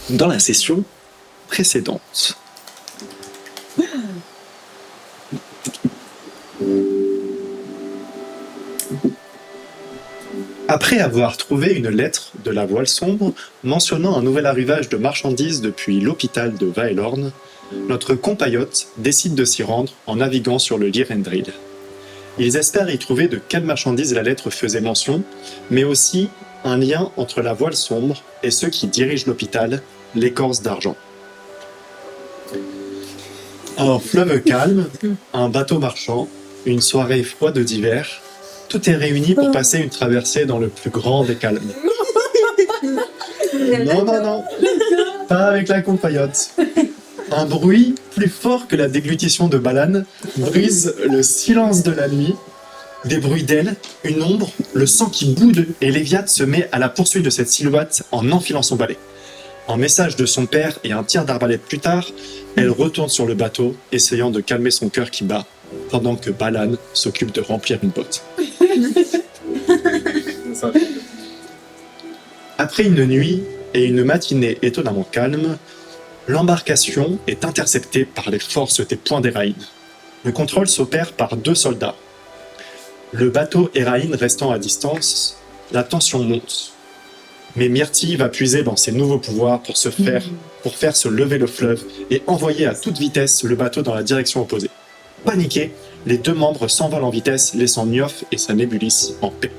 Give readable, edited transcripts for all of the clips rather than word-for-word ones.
dans la session précédente. Après avoir trouvé une lettre de la voile sombre mentionnant un nouvel arrivage de marchandises depuis l'hôpital de Vaelorn, notre compatriote décide de s'y rendre en naviguant sur le Lyrendril. Ils espèrent y trouver de quelles marchandises la lettre faisait mention, mais aussi un lien entre la voile sombre et ceux qui dirigent l'hôpital, l'écorce d'argent. Un fleuve calme, un bateau marchand, une soirée froide d'hiver, tout est réuni pour passer une traversée dans le plus grand des calmes. Non, pas avec la compatriote. Un bruit plus fort que la déglutition de Balan brise le silence de la nuit. Des bruits d'ailes, une ombre, le sang qui boude et Léviat se met à la poursuite de cette silhouette en enfilant son balai. Un message de son père et un tir d'arbalète plus tard, elle retourne sur le bateau, essayant de calmer son cœur qui bat, pendant que Balan s'occupe de remplir une botte. Après une nuit et une matinée étonnamment calme, l'embarcation est interceptée par les forces des points d'Eraïn. Le contrôle s'opère par 2 soldats. Le bateau Eraïn restant à distance, la tension monte. Mais Myrtille va puiser dans ses nouveaux pouvoirs pour faire se lever le fleuve et envoyer à toute vitesse le bateau dans la direction opposée. Paniqués, les 2 membres s'envolent en vitesse, laissant Niof et sa Nébulis en paix.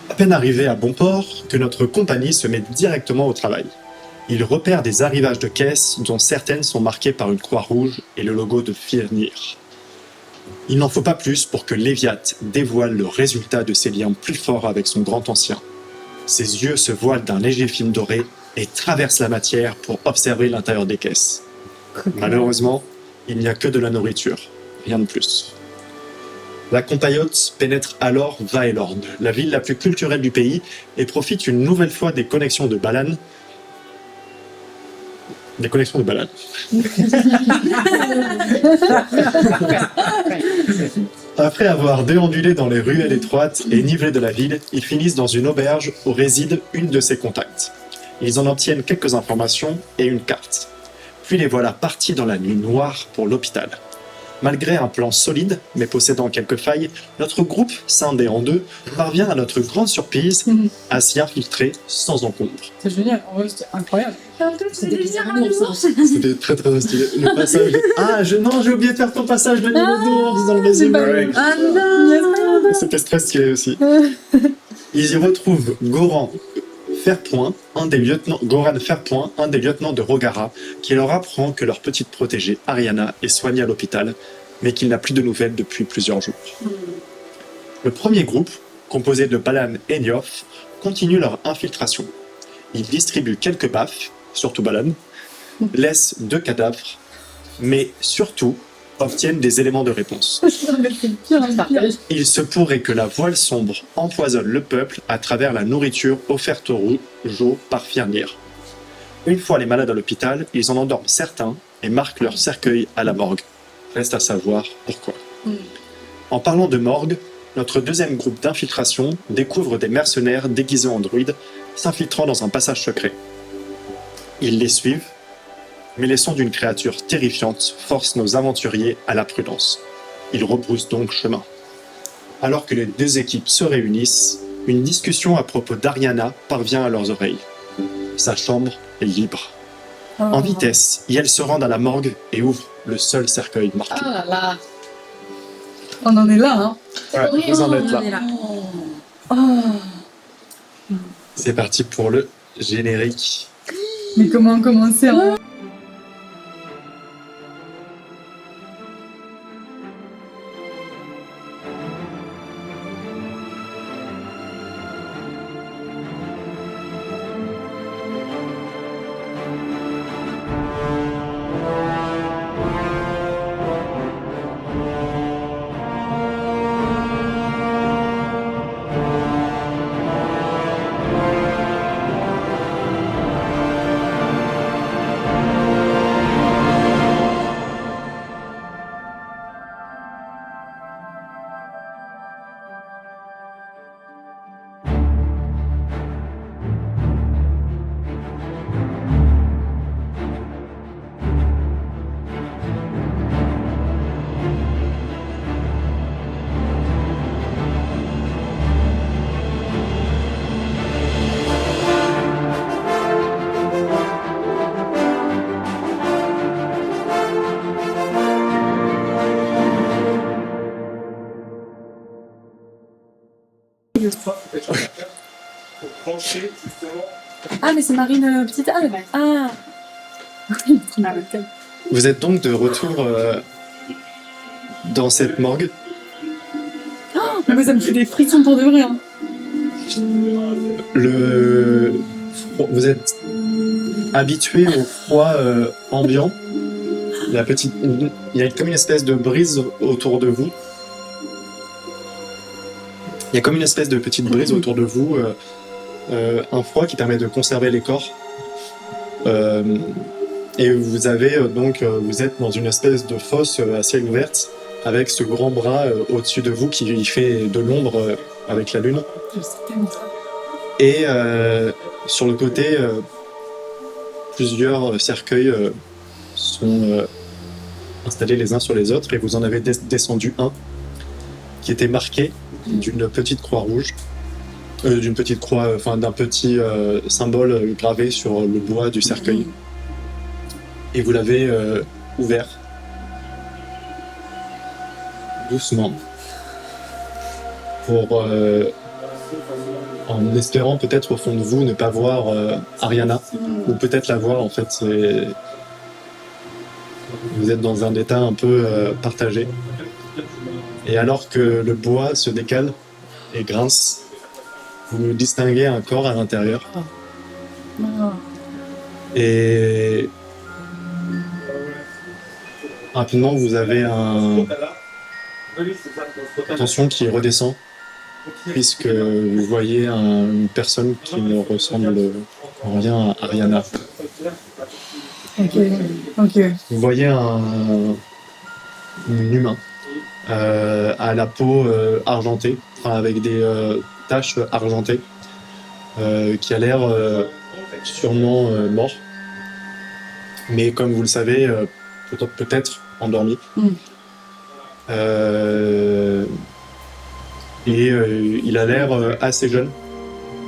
À peine arrivé à bon port, que notre compagnie se met directement au travail. Il repère des arrivages de caisses dont certaines sont marquées par une croix rouge et le logo de Firnir. Il n'en faut pas plus pour que Léviat dévoile le résultat de ses liens plus forts avec son grand ancien. Ses yeux se voilent d'un léger film doré et traversent la matière pour observer l'intérieur des caisses. Malheureusement, il n'y a que de la nourriture, rien de plus. La compatriote pénètre alors Vaelorn, la ville la plus culturelle du pays, et profite une nouvelle fois des connexions de Balan. Après avoir déambulé dans les ruelles étroites et nivelées de la ville, ils finissent dans une auberge où réside une de ses contacts. Ils en obtiennent quelques informations et une carte. Puis les voilà partis dans la nuit noire pour l'hôpital. Malgré un plan solide, mais possédant quelques failles, notre groupe, scindé en 2, parvient à notre grande surprise à s'y infiltrer sans encombre. C'est génial, en vrai c'était incroyable. C'était bizarre un ours. C'était très très stylé. Le passage... Non, j'ai oublié de faire ton passage de niveau d'ours dans le résumé. Ah non. C'était très stylé aussi. Ils y retrouvent Goran Fairpoint, un des lieutenants de Rogara, qui leur apprend que leur petite protégée, Ariana, est soignée à l'hôpital, mais qu'il n'a plus de nouvelles depuis plusieurs jours. Le premier groupe, composé de Balan et Niof, continue leur infiltration. Ils distribuent quelques baffes, surtout Balan, laissent 2 cadavres, mais surtout obtiennent des éléments de réponse. Il se pourrait que la voile sombre empoisonne le peuple à travers la nourriture offerte aux rougeaux par Firnir. Une fois les malades à l'hôpital, ils en endorment certains et marquent leur cercueil à la morgue. Reste à savoir pourquoi. En parlant de morgue, notre deuxième groupe d'infiltration découvre des mercenaires déguisés en druides s'infiltrant dans un passage secret. Ils les suivent, mais les sons d'une créature terrifiante forcent nos aventuriers à la prudence. Ils rebroussent donc chemin. Alors que les 2 équipes se réunissent, une discussion à propos d'Ariana parvient à leurs oreilles. Sa chambre est libre. En vitesse, elles se rendent à la morgue et ouvrent le seul cercueil marqué. Ah là là. On en est là, hein. Ouais, vous en êtes là. Oh. C'est parti pour le générique. Mais comment commencer hein. Ah, mais c'est Marine Petite Albe. Ah. Vous êtes donc de retour dans cette morgue. Mais moi, ça me fait des frissons pour de vrai. Hein. Vous êtes habitué au froid ambiant. Il y a comme une espèce de brise autour de vous. Il y a comme une espèce de petite brise autour de vous. Un froid qui permet de conserver les corps. Et vous avez vous êtes dans une espèce de fosse à ciel ouvert avec ce grand bras au-dessus de vous qui fait de l'ombre avec la lune. Et sur le côté, plusieurs cercueils sont installés les uns sur les autres et vous en avez descendu un qui était marqué d'une petite croix rouge, d'un petit symbole gravé sur le bois du cercueil. Et vous l'avez ouvert doucement pour en espérant peut-être au fond de vous ne pas voir Ariana ou peut-être la voir en fait. Vous êtes dans un état un peu partagé. Et alors que le bois se décale et grince, vous distinguez un corps à l'intérieur. Et rapidement, vous avez attention qui redescend, puisque vous voyez une personne qui ne ressemble en rien à Ariana. Ok. Vous voyez un humain à la peau argentée, avec des taches argentées, qui a l'air sûrement mort, mais comme vous le savez, peut-être endormi. Il a l'air assez jeune.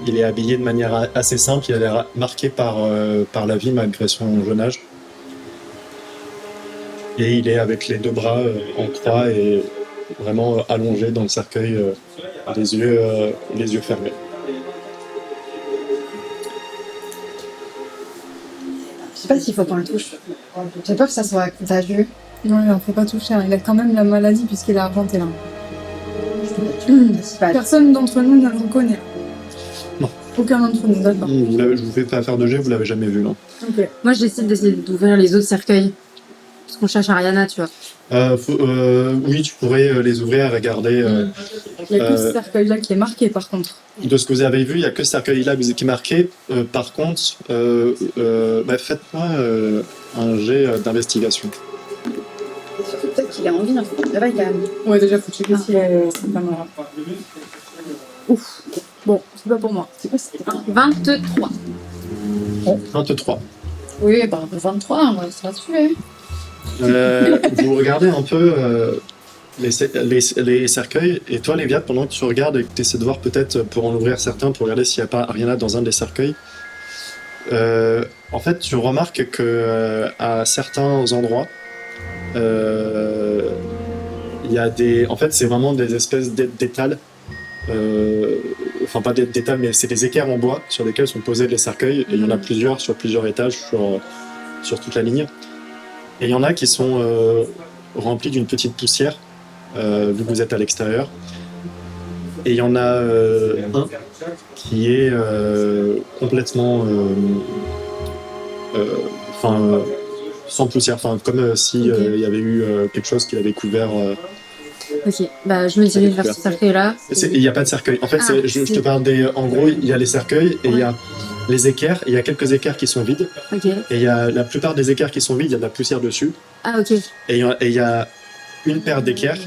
Il est habillé de manière assez simple. Il a l'air marqué par la vie malgré son jeune âge. Et il est avec les deux bras en croix et vraiment allongé dans le cercueil, les yeux fermés. Je sais pas s'il faut qu'on le touche. J'ai peur que ça soit contagieux. Non, il en faut pas toucher. Hein. Il a quand même la maladie puisqu'il est argenté là. Personne d'entre nous ne le reconnaît. Non. Aucun d'entre nous, d'accord. Je vous fais pas faire de jet, vous l'avez jamais vu là. Ok. Moi, je décide d'essayer d'ouvrir les autres cercueils. Parce qu'on cherche Ariana, tu vois. Oui, tu pourrais les ouvrir et regarder. Il n'y a que ce cercueil-là qui est marqué par contre. De ce que vous avez vu, il n'y a que ce cercueil-là qui est marqué. Par contre, faites-moi un jet d'investigation. Peut-être qu'il a envie d'un peu de travail quand même. Ouais, déjà, faut checker si c'est pas mort. Ouf. Bon, c'est pas pour moi. C'est quoi, c'était 23. 23. Oui, 23, on va se rassurer. Vous regardez un peu les cercueils, et toi, Léviat, pendant que tu regardes et que tu essaies de voir peut-être pour en ouvrir certains, pour regarder s'il n'y a pas Ariana dans un des cercueils, en fait, tu remarques que à certains endroits, il y a des... En fait, c'est vraiment des espèces d'étals. Enfin, pas d'étals, mais c'est des équerres en bois sur lesquels sont posés les cercueils, et il y en a plusieurs sur plusieurs étages sur toute la ligne. Et il y en a qui sont remplis d'une petite poussière, vu que vous êtes à l'extérieur. Et il y en a un qui est complètement... sans poussière, comme si il y avait eu quelque chose qui l'avait couvert. Ok, bah je me dirige vers ce cercueil-là. Il n'y a pas de cercueil. En fait, je te parle des... En gros, il y a les cercueils et il y a les équerres. Il y a quelques équerres qui sont vides. Ok. Et il y a la plupart des équerres qui sont vides, il y a de la poussière dessus. Ah, ok. Et il y a une paire d'équerres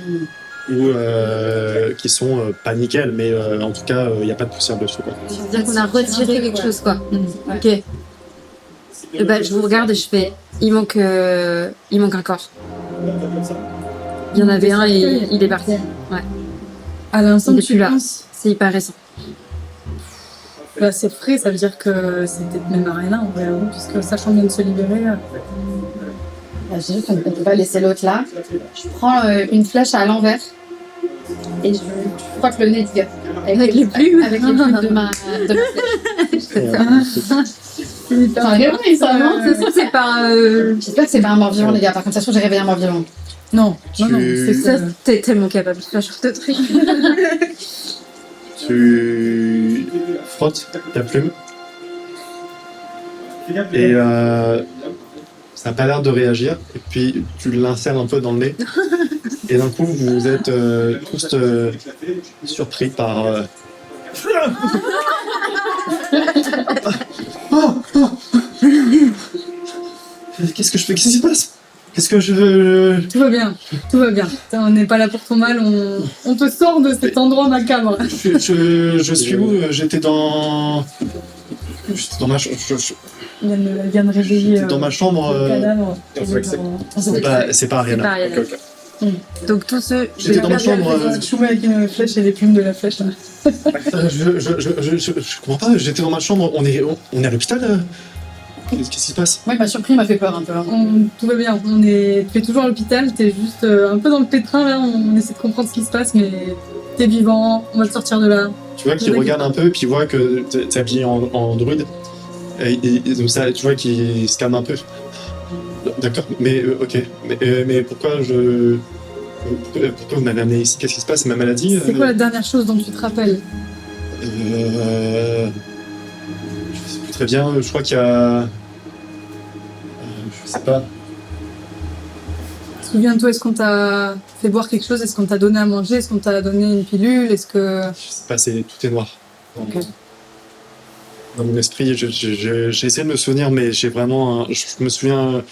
qui sont pas nickel, mais en tout cas, il n'y a pas de poussière dessus. C'est-à-dire qu'on a retiré quelque chose, quoi. Ok. Et bah, je vous regarde et je fais... Il manque un corps. Il y en avait un et il est parti. Ouais. À l'instant, Il est tu plus là. penses C'est hyper récent. là, c'est frais, ça veut dire que c'est peut-être même Ariana en vrai, puisque sachant bien de se libérer. J'ai juste, on ne peut pas laisser l'autre là. Je prends une flèche à l'envers et je frotte le nez du gars. Avec les plumes. Avec les plumes de ma flèche. C'est hyper T'as réveillé ça, non Ça se trouve, c'est pas. J'espère que c'est pas un mort-vivant, les gars. Par contre, ça se trouve, j'ai réveillé un mort-vivant. Non, non, non, Tu- c'est Ça, ça. t'es tellement capable de faire ce genre de truc. Tu frottes ta plume et ça n'a pas l'air de réagir. Et puis tu l'insères un peu dans le nez. Et d'un coup, vous êtes tous surpris par. Oh, oh. Qu'est-ce que je fais? Qu'est-ce qui se passe? Qu'est-ce que je. Tout va bien, tout va bien. On n'est pas là pour ton mal, on te sort de cet endroit macabre. Je suis où? J'étais dans. J'étais dans ma chambre. Elle vient de réveiller Dans ma chambre. le cadavre. C'est pas Ariana. C'est pas Ariana. Ok, ok. Donc, tous ceux. J'étais dans ma chambre. Chouette avec une flèche et les plumes de la flèche. Là. Je comprends pas, j'étais dans ma chambre, on est à l'hôpital. Qu'est-ce qui se passe? Moi, il m'a surpris, il m'a fait peur un peu. Hein. Tout va bien, tu es toujours à l'hôpital, tu es juste un peu dans le pétrin là, on essaie de comprendre ce qui se passe, mais t'es vivant, on va te sortir de là. Tu vois qu'il regarde un peu, puis il voit que t'es habillé en druide. Et donc ça, tu vois qu'il se calme un peu. D'accord, mais ok. Mais pourquoi pourquoi vous m'avez amené ici? Qu'est-ce qui se passe? C'est ma maladie? C'est quoi la dernière chose dont tu te rappelles? Je sais plus très bien, je crois qu'il y a. Je sais pas. Souviens-toi, est-ce qu'on t'a fait boire quelque chose? Est-ce qu'on t'a donné à manger? Est-ce qu'on t'a donné une pilule? Est-ce que... Je sais pas, tout est noir. Ok. Dans mon esprit, j'ai essayé de me souvenir, mais j'ai vraiment. Je me souviens.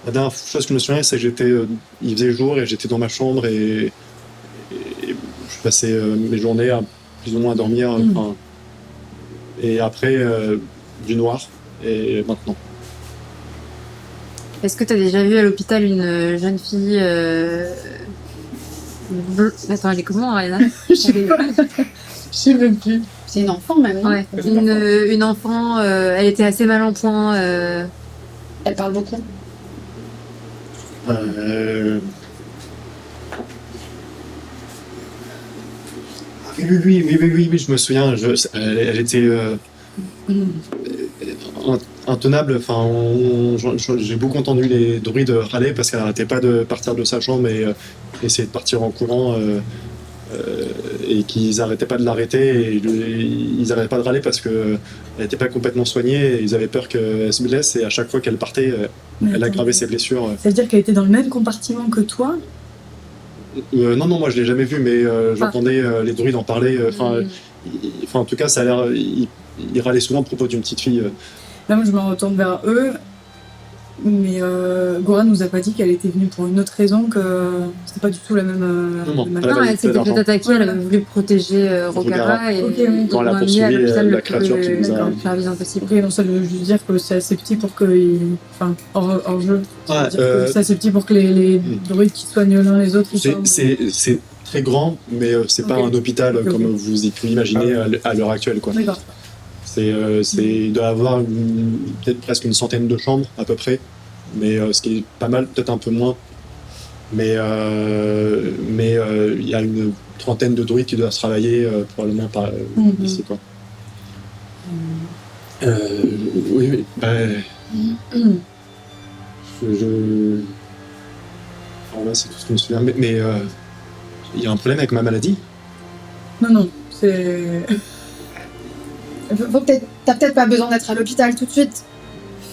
La dernière chose que je me souviens, c'est que il faisait jour et j'étais dans ma chambre et je passais mes journées à plus ou moins à dormir. Enfin, et après, du noir. Et maintenant. Est-ce que t'as déjà vu à l'hôpital une jeune fille. Attends, elle est comment, Ariana? Je sais même plus. C'est une enfant, même, non? Ouais, une enfant, elle était assez mal en point. Elle parle beaucoup. Oui, je me souviens. Elle était intenable. Enfin, j'ai beaucoup entendu les druides râler parce qu'elle n'arrêtait pas de partir de sa chambre et essayer de partir en courant. Et qu'ils n'arrêtaient pas de l'arrêter et ils n'arrêtaient pas de râler parce qu'elle n'était pas complètement soignée et ils avaient peur qu'elle se blesse et à chaque fois qu'elle partait, elle aggravait ses blessures. Ça veut dire qu'elle était dans le même compartiment que toi? Non, moi je l'ai jamais vu, mais j'entendais les druides en parler. En tout cas, ça a l'air. Il râlait souvent à propos d'une petite fille. Là, moi, je me retourne vers eux. Mais Goran nous a pas dit qu'elle était venue pour une autre raison, que c'était pas du tout la même. Non, la même- elle Non, avait elle s'était d'argent. fait attaquer, elle avait voulu protéger Rogara et Ok, oui. donc Quand elle a on l'a mis poursuivi à l'hôpital la le créature qui nous a- d'accord, faire vivre impossible. Ok, non, ça veut juste dire que c'est assez petit pour que. Enfin, hors jeu. Ça veut dire que c'est assez petit pour que les druides qui soignent l'un les autres. ils soient- C'est très grand, mais c'est pas Ok. un hôpital Ok. comme vous y pouvez imaginer à l'heure actuelle, quoi. D'accord. Il doit avoir peut-être presque une centaine de chambres à peu près, mais ce qui est pas mal, peut-être un peu moins. Mais il y a une trentaine de druides qui doivent se travailler probablement ici, quoi. Oui, alors là, c'est tout ce que je me souviens. Mais il y a un problème avec ma maladie. Non, c'est. T'as peut-être pas besoin d'être à l'hôpital tout de suite.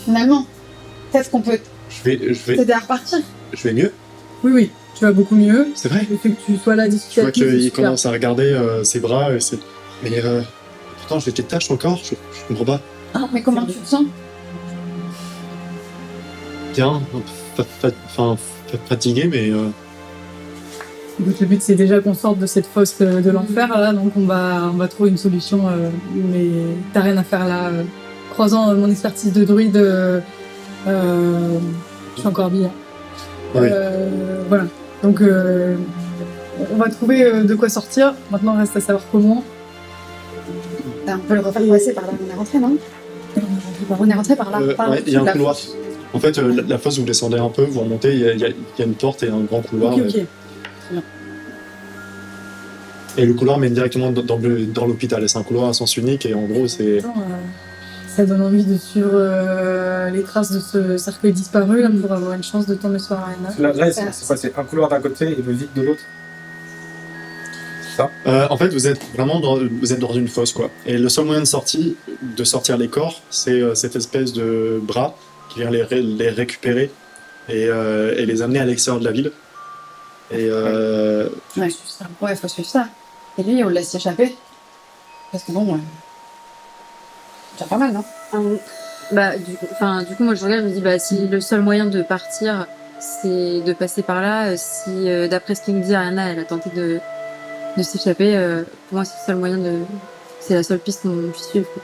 Finalement. Peut-être qu'on peut Je vais t'aider à repartir. mieux, Oui, tu vas beaucoup mieux. c'est vrai. Le fait que tu sois là, Je discuter vois avec nous, c'est qu'il super. commence à regarder ses bras. Mais pourtant, j'ai des taches encore. Je comprends pas. Mais comment tu te sens? Bien, fatigué, mais Donc, le but, c'est déjà qu'on sorte de cette fosse de l'enfer, là, donc on va trouver une solution, mais t'as rien à faire là. Croisant mon expertise de druide, je suis encore bien. Ouais. Voilà. Donc, on va trouver de quoi sortir. Maintenant, il reste à savoir comment. On peut le refaire passer par là. On est rentré, non? On est rentré par là. par ouais, il y a un la couloir. fosse. En fait, la fosse, vous descendez un peu, vous remontez, il y a une porte et un grand couloir. Ok. Et le couloir mène directement dans l'hôpital. Et c'est un couloir à sens unique et en gros, c'est. Attends, ça donne envie de suivre les traces de ce cercueil disparu là, pour avoir une chance de tomber sur Ariana. Là, c'est quoi? C'est un couloir d'un côté et le vide de l'autre? C'est ça? En fait, vous êtes vraiment vous êtes dans une fosse, quoi. Et le seul moyen de sortir les corps, c'est cette espèce de bras qui vient les récupérer et les amener à l'extérieur de la ville. Et Ouais, faut suivre ça. Et lui, on le laisse échapper. Parce que bon, c'est déjà pas mal, non? Du coup, moi je regarde, je me dis, bah, si le seul moyen de partir, c'est de passer par là, si d'après ce qu'il me dit, Ariana, elle a tenté de s'échapper, pour moi, c'est le seul moyen de. C'est la seule piste qu'on puisse suivre. Quoi.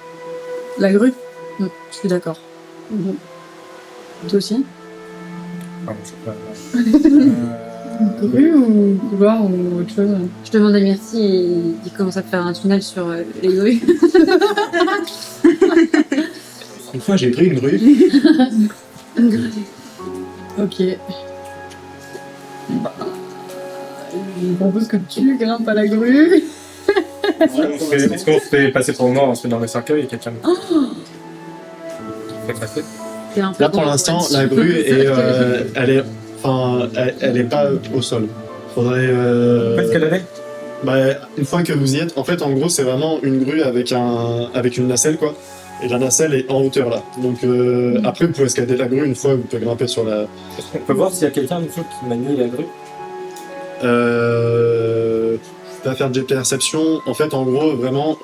La grue. Je suis d'accord. Toi aussi. Ah, bon, c'est pas... Grue ou couloir ou autre chose? Je demande à Myrtille et il commence à faire un tunnel sur les grues. une fois, j'ai pris une grue. Ok. Je propose que tu grimpes à la grue. Est-ce qu'on se fait passer pour mort, on se met dans le cercueil et quelqu'un nous fait passer? Là, pour l'instant, la grue elle est pas au sol. Faudrait. Qu'est-ce qu'elle avait? Une fois que vous y êtes, en fait, en gros, c'est vraiment une grue avec une nacelle, quoi. Et la nacelle est en hauteur là. Donc après, vous pouvez escalader la grue une fois, vous pouvez grimper sur la. On peut voir s'il y a quelqu'un une fois qui manie la grue? Je vais faire de perception. En fait, en gros, vraiment,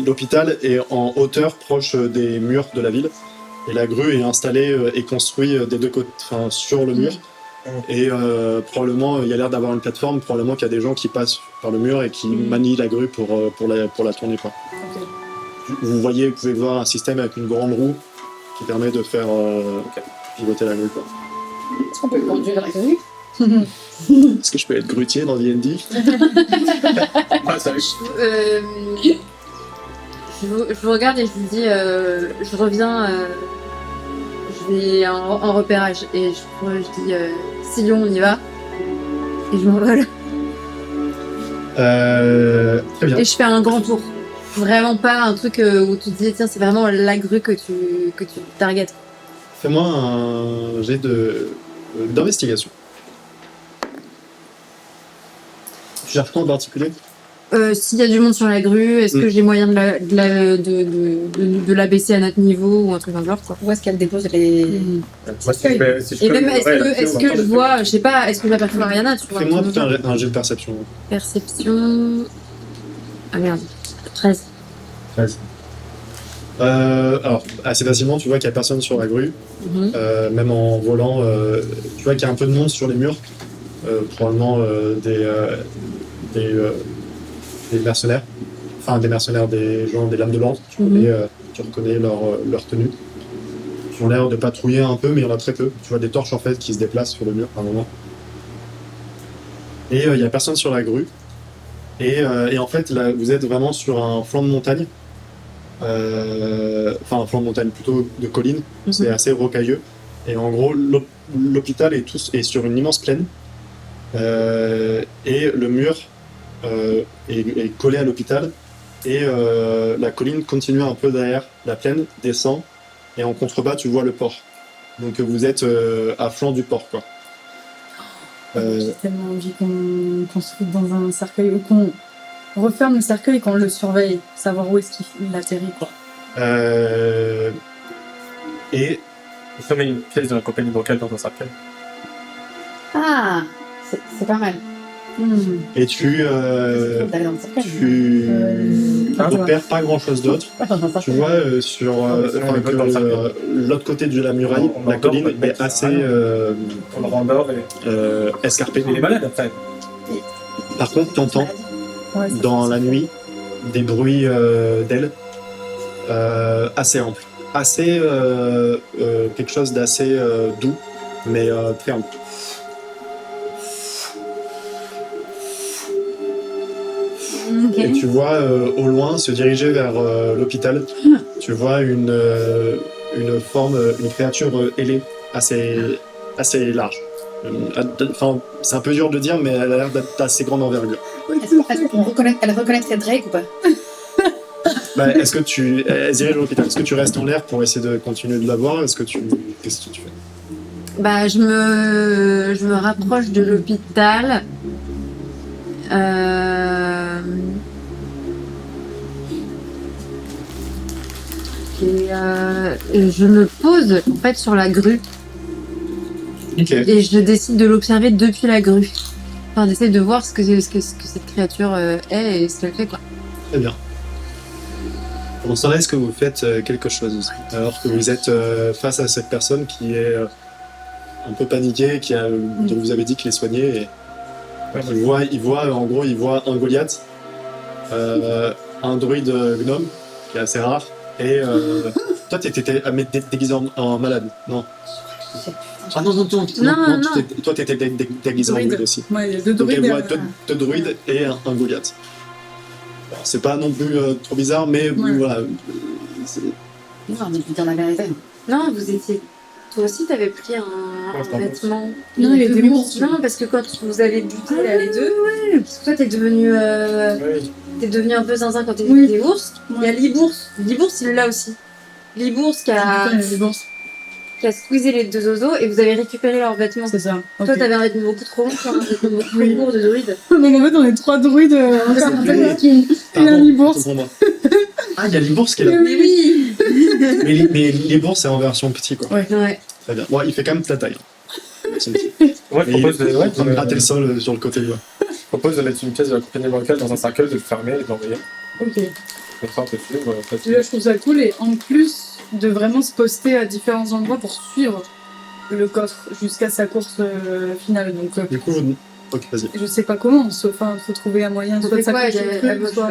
l'hôpital est en hauteur proche des murs de la ville. Et la grue est installée et construite des deux côtés, enfin, sur le mur. Et probablement, il y a l'air d'avoir une plateforme. Probablement qu'il y a des gens qui passent par le mur et qui manient la grue pour la tourner, quoi. Okay. Vous pouvez voir un système avec une grande roue qui permet de faire pivoter la grue, quoi. Est-ce qu'on peut conduire la grue? Est-ce que je peux être grutier dans D&D? Ah, ça Je regarde et je lui dis, je reviens, je vais en repérage. Et je dis, Sillon, on y va. Et je m'envole. Très bien. Et je fais un grand tour. Vraiment pas un truc où tu te dis, tiens, c'est vraiment la grue que tu targetes. Fais-moi un jet d'investigation. Tu cherches quoi en particulier? S'il y a du monde sur la grue, est-ce que j'ai moyen de la baisser à notre niveau ou un truc dans le genre, quoi. Où est-ce qu'elle dépose les... Moi, si je Et peux même, améliorer est-ce que je vois, je sais pas, est-ce que j'aperçois Ariana, tu vois? Fais-moi plutôt un jet de perception. Perception... Ah merde, 13. 13. Alors, assez facilement, tu vois qu'il n'y a personne sur la grue. Même en volant, tu vois qu'il y a un peu de monde sur les murs. Probablement des mercenaires. Enfin, des mercenaires, des gens, des lames de lance. Tu reconnais leur tenue. Ils ont l'air de patrouiller un peu, mais il y en a très peu. Tu vois des torches en fait qui se déplacent sur le mur par moment. Et il n'y a personne sur la grue. Et en fait, là, vous êtes vraiment sur un flanc de montagne. Enfin, un flanc de montagne, plutôt de colline. C'est assez rocailleux. Et en gros, l'hôpital est sur une immense plaine. Et le mur est collé à l'hôpital. Et la colline continue un peu derrière la plaine, descend. Et en contrebas, tu vois le port. Donc vous êtes à flanc du port, quoi. J'ai tellement envie qu'on se foute dans un cercueil ou qu'on referme le cercueil et qu'on le surveille, savoir où est-ce qu'il atterrit, quoi. Et Il faut mettre une pièce de la compagnie locale dans un cercueil. Ah, c'est pas mal. Et tu D'aller dans le cercueil. repères pas grand chose d'autre. Tu vois sur l'autre côté de la muraille, la colline est assez On le rendort et... escarpée. Il est malade après. Par contre, t'entends dans la nuit des bruits d'ailes assez amples, assez quelque chose d'assez doux, mais très ample. Et tu vois au loin se diriger vers l'hôpital. Tu vois une forme, une créature ailée assez large. Enfin, c'est un peu dur de dire, mais elle a l'air d'être assez grande envergure. Elle reconnaîtrait Drake ou pas? Bah, est-ce que tu... Elles iraient à l'hôpital. Est-ce que tu restes en l'air pour essayer de continuer de la voir? Qu'est-ce que tu fais? Bah, je me rapproche de l'hôpital. Et je me pose en fait sur la grue Ok. et je décide de l'observer depuis la grue. Enfin, d'essayer de voir ce que cette créature est et ce qu'elle fait, quoi. Très bien. Pendant ce temps-là, est-ce que vous faites quelque chose alors que vous êtes face à cette personne qui est un peu paniquée, dont vous avez dit qu'il est soigné et il voit en gros un Goliath, un druide gnome qui est assez rare et toi t'étais déguisé en malade, non? Ah non, toi t'étais déguisé en druide aussi. Ouais, il y a deux Donc druides. elle voit deux druides et un Goliath. Bon, c'est pas non plus trop bizarre, mais voilà. Non, on est plus dire la vérité. Non, vous étiez. Toi aussi, t'avais pris un vêtement. Non, il était lourd. Non, parce que quand vous avez buté là, les deux, parce que toi, t'es devenu. T'es devenu un peu zinzin quand t'es devenu des ours. Il y a Libours. Libours, il est là aussi. Libours qui a squeezé les deux oiseaux et vous avez récupéré leurs vêtements. C'est ça. Toi, t'avais un vêtement beaucoup trop long, toi, un vêtement beaucoup trop lourd de druide. Donc en fait, on est trois druides encore et un Libours. Ah, il y a Libours qui est là. Mais oui. Mais Libours, c'est en version petit, quoi. Ouais. Très bien. Bon, il fait quand même ta taille. Ouais, je Et propose il est en train de de gratter le sol sur le côté du doigt. mettre une pièce de la compagnie locale dans un cercueil, de le fermer et de l'envoyer. Ok. Comme ça, on peut suivre. Déjà, je trouve ça cool et en plus de vraiment se poster à différents endroits pour suivre le coffre jusqu'à sa course finale. Donc, Du coup, ok, vas-y. je sais pas comment, sauf faut trouver un moyen soit de s'accrocher le truc, soit...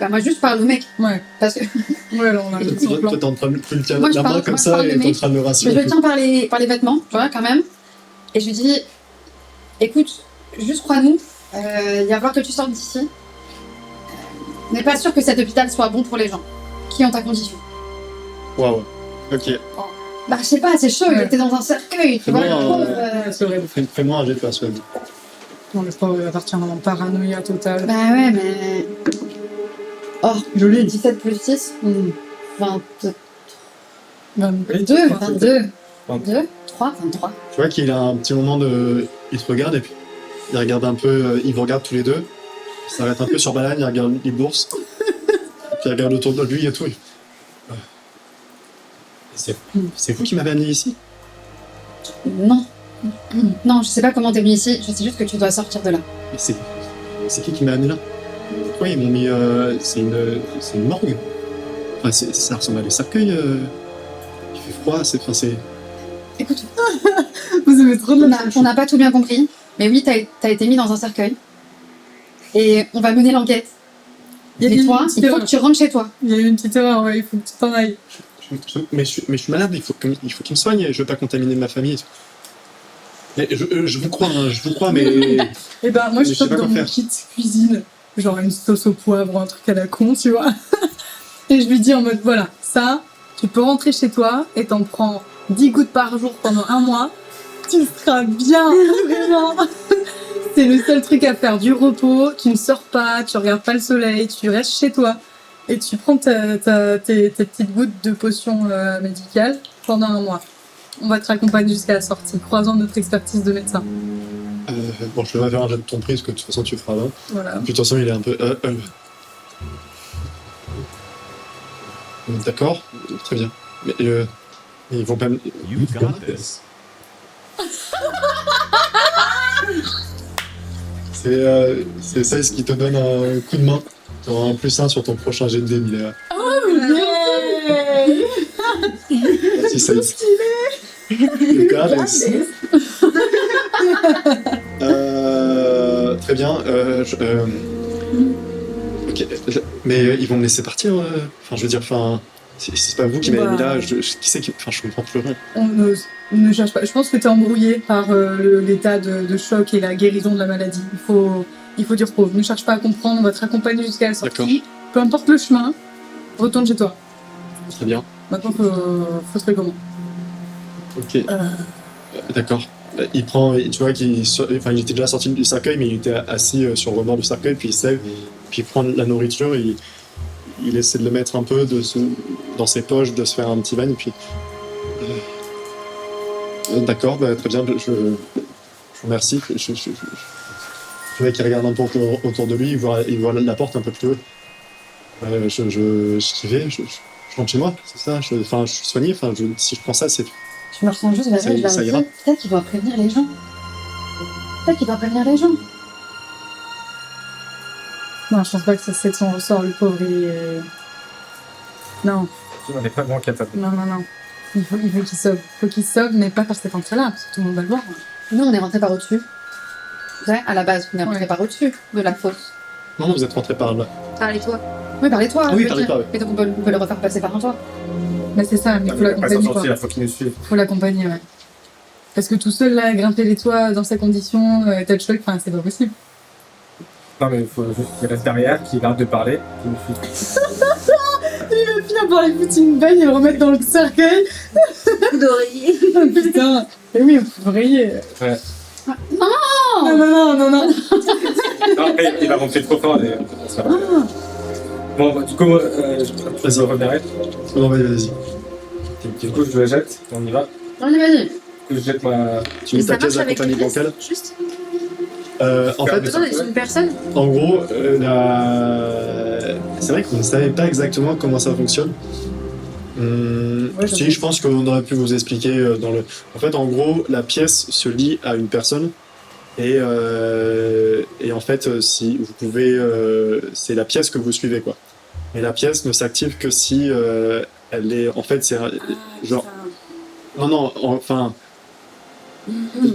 Bah, moi, juste parle au mec. Ouais. Parce que Ouais, alors on a le Toi, plan. t'es en train de tu le tiens Moi, je la main parle- comme moi, je ça parle et de t'es en mec. train de me je rassurer. le tiens par les vêtements, tu vois, quand même. Et je lui dis, écoute, juste crois-nous, il va falloir que tu sortes d'ici. On n'est pas sûr que cet hôpital soit bon pour les gens qui ont ta condition. Waouh. Ok. Bah, je sais pas, c'est chaud, il Ouais. était dans un cercueil, tu vois. Non, le pauvre, Ouais, c'est vrai. Fais-moi un jet de persuasion. Non, le pauvre, il va partir en paranoïa totale. Bah ouais, mais. Oh, Joli. 17 plus 6, 22, 22. 22, 3, 23. Tu vois qu'il a un petit moment de... Il te regarde et puis il regarde un peu... Ils vous regardent tous les deux. Il s'arrête un peu sur Balane, il regarde les bourses. Puis il regarde autour de lui et tout. C'est vous qui m'avez amené ici? Non. Non, je sais pas comment t'es venu ici, je sais juste que tu dois sortir de là. Mais c'est qui m'a amené là? Pourquoi ils m'ont mis... c'est une morgue. Enfin, ça ressemble à des cercueils. Il fait froid, c'est... Écoute, Vous avez trop de la on n'a pas tout bien compris, mais oui, t'as été mis dans un cercueil. Et on va mener l'enquête. Il y a Mais une toi, petite il faut erreur. que tu rentres chez toi. Il y a eu une petite erreur, ouais, il faut que tu t'en ailles. Mais je suis malade, il faut qu'il me soigne, je veux pas contaminer ma famille. Mais je vous crois, hein, mais Et ben moi je Mais je sais chope pas dans quoi mon faire. kit cuisine, genre une sauce au poivre, un truc à la con, tu vois. Et je lui dis en mode voilà, ça, tu peux rentrer chez toi et t'en prends 10 gouttes par jour pendant 1 mois. Tu seras bien, vraiment. C'est le seul truc à faire, du repos, tu ne sors pas, tu regardes pas le soleil, tu restes chez toi et tu prends tes petites gouttes de potion médicale pendant 1 mois. On va te raccompagner jusqu'à la sortie, croisant notre expertise de médecin. bon, je vais faire un jet de ton prix, parce que de toute façon tu feras là. Voilà. Puis de toute façon il est un peu... D'accord, très bien. Mais ils vont pas me... You got this. C'est ça ce qui te donne un coup de main. Tu auras un +1 sur ton prochain jet de dé, Miléa. Si ça You got this. Très bien. Ok, mais ils vont me laisser partir. Enfin, je veux dire, c'est pas vous qui m'avez mis là. Qui c'est qui... Enfin, je comprends plus rien. On ne cherche pas. Je pense que tu es embrouillé par l'état de choc et la guérison de la maladie. Il faut du repos. Ne cherche pas à comprendre. On va te raccompagner jusqu'à la D'accord. sortie. Peu importe le chemin, retourne chez toi. Très bien. Maintenant, faut se comment. Ok. D'accord. Il prend, tu vois il était déjà sorti du cercueil, mais il était assis sur le rebord du cercueil, puis il se lève, puis il prend la nourriture, il il essaie de le mettre un peu dans ses poches, de se faire un petit bain, et puis... D'accord, bah, très bien, je vous remercie. Le mec qui regarde un peu autour de lui, il voit la porte un peu plus haut. J'y vais, je rentre chez moi, c'est ça. Je suis soigné, si je prends ça, c'est... Je me ressens juste vers elle, je leur ça dis, ira. peut-être qu'il doit prévenir les gens. Peut-être qu'il doit prévenir les gens. Non, je pense pas que c'est de son ressort, le pauvre. Non, Tu n'en es pas vraiment capable. non. Il faut qu'il sauve. Il faut qu'il sauve, mais pas par cette entrée-là, parce que tout le monde va le voir. Nous, on est rentrés par au-dessus. Ouais, à la base, on est rentrés Ouais. par au-dessus de la fosse. Non, vous êtes rentré par là. Parlez-toi. Oui, par les toits. Ah oui, je veux par les dire. toits, oui. Mais donc on peut le refaire passer par un toit. Mais c'est ça, mais il faut Il va pas s'en l'accompagner, quoi. sortir, il faut qu'il nous suive. Faut l'accompagner, ouais. Parce que tout seul, là, grimper les toits dans ces conditions, tel choc, enfin, c'est pas possible. Non, mais il faut juste qu'il reste derrière, qu'il arrête de parler, qu'il nous suive. Il va finir par lui foutre une bagne et le remettre dans le cercueil. Coup d'oreiller. Oh, putain. Et oui, on peut rayer. Ouais. Non. Non, mais il va rentrer trop fort et ça va. Bon, bah, du coup, je reviendrai. Non, vas-y. Du coup, je le jette, on y va. Vas-y. Je jette ma. Tu mets ta caisse avec d'accompagnement les bancale. Juste. En fait, Attends, c'est une personne. en gros, c'est vrai qu'on ne savait pas exactement comment ça fonctionne. Si, je pense qu'on aurait pu vous expliquer En fait, en gros, la pièce se lie à une personne et en fait, si vous pouvez, c'est la pièce que vous suivez, quoi. Et la pièce ne s'active que si elle est, en fait, c'est genre. Non, enfin.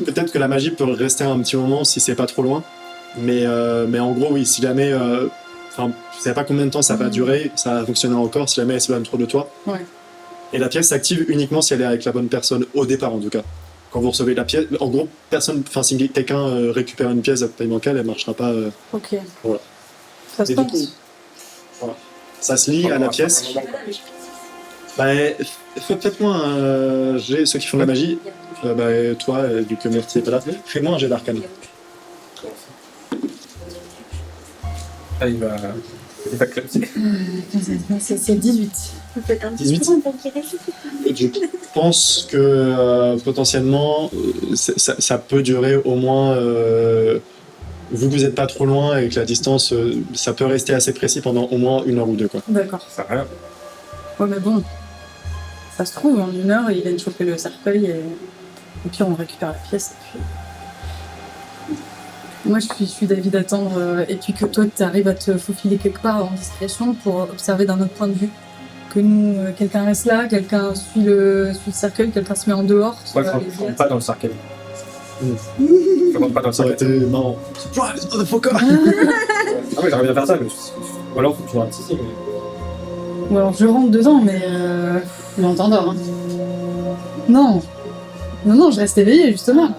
Peut-être que la magie peut rester un petit moment si c'est pas trop loin, mais en gros, oui, si jamais. Enfin, je sais pas combien de temps ça va durer, ça va fonctionner encore si jamais elle s'éloigne trop de toi. Ouais. Et la pièce s'active uniquement si elle est avec la bonne personne, au départ en tout cas. Quand vous recevez la pièce, en gros, si quelqu'un récupère une pièce d'accompagnement bancale, elle marchera pas. Ok. Voilà. Ça se Et du tente. coup, voilà. Ça se lie à la pièce. Bah, faites-moi un jet, ceux qui font de la magie. Toi, vu que Myrtille est pas là, fais-moi un jet d'arcane. Ah, il va clumsy. C'est 18. 18. Je pense que potentiellement, ça peut durer au moins. Vu que vous n'êtes pas trop loin et que la distance, ça peut rester assez précis pendant au moins 1 heure ou 2, quoi. D'accord. Ça rien. Ouais, mais bon. Ça se trouve, en 1 heure, il vient de choper le cercueil et puis on récupère la pièce. Et puis... Moi, je suis d'avis d'attendre et puis que toi, tu arrives à te faufiler quelque part en discrétion pour observer d'un autre point de vue. Que nous, quelqu'un reste là, quelqu'un suit le cercueil, quelqu'un se met en dehors. Moi, je rentre pas dans le cercueil. Je rentre pas dans le Ça aurait cercueil. été marrant. Surprise, motherfucker! Ah ouais, j'arrive à faire ça, mais ou alors faut que tu rentres ici. Ou alors je rentre dedans, mais Mais on t'endort, hein. non. Non, je reste éveillée, justement.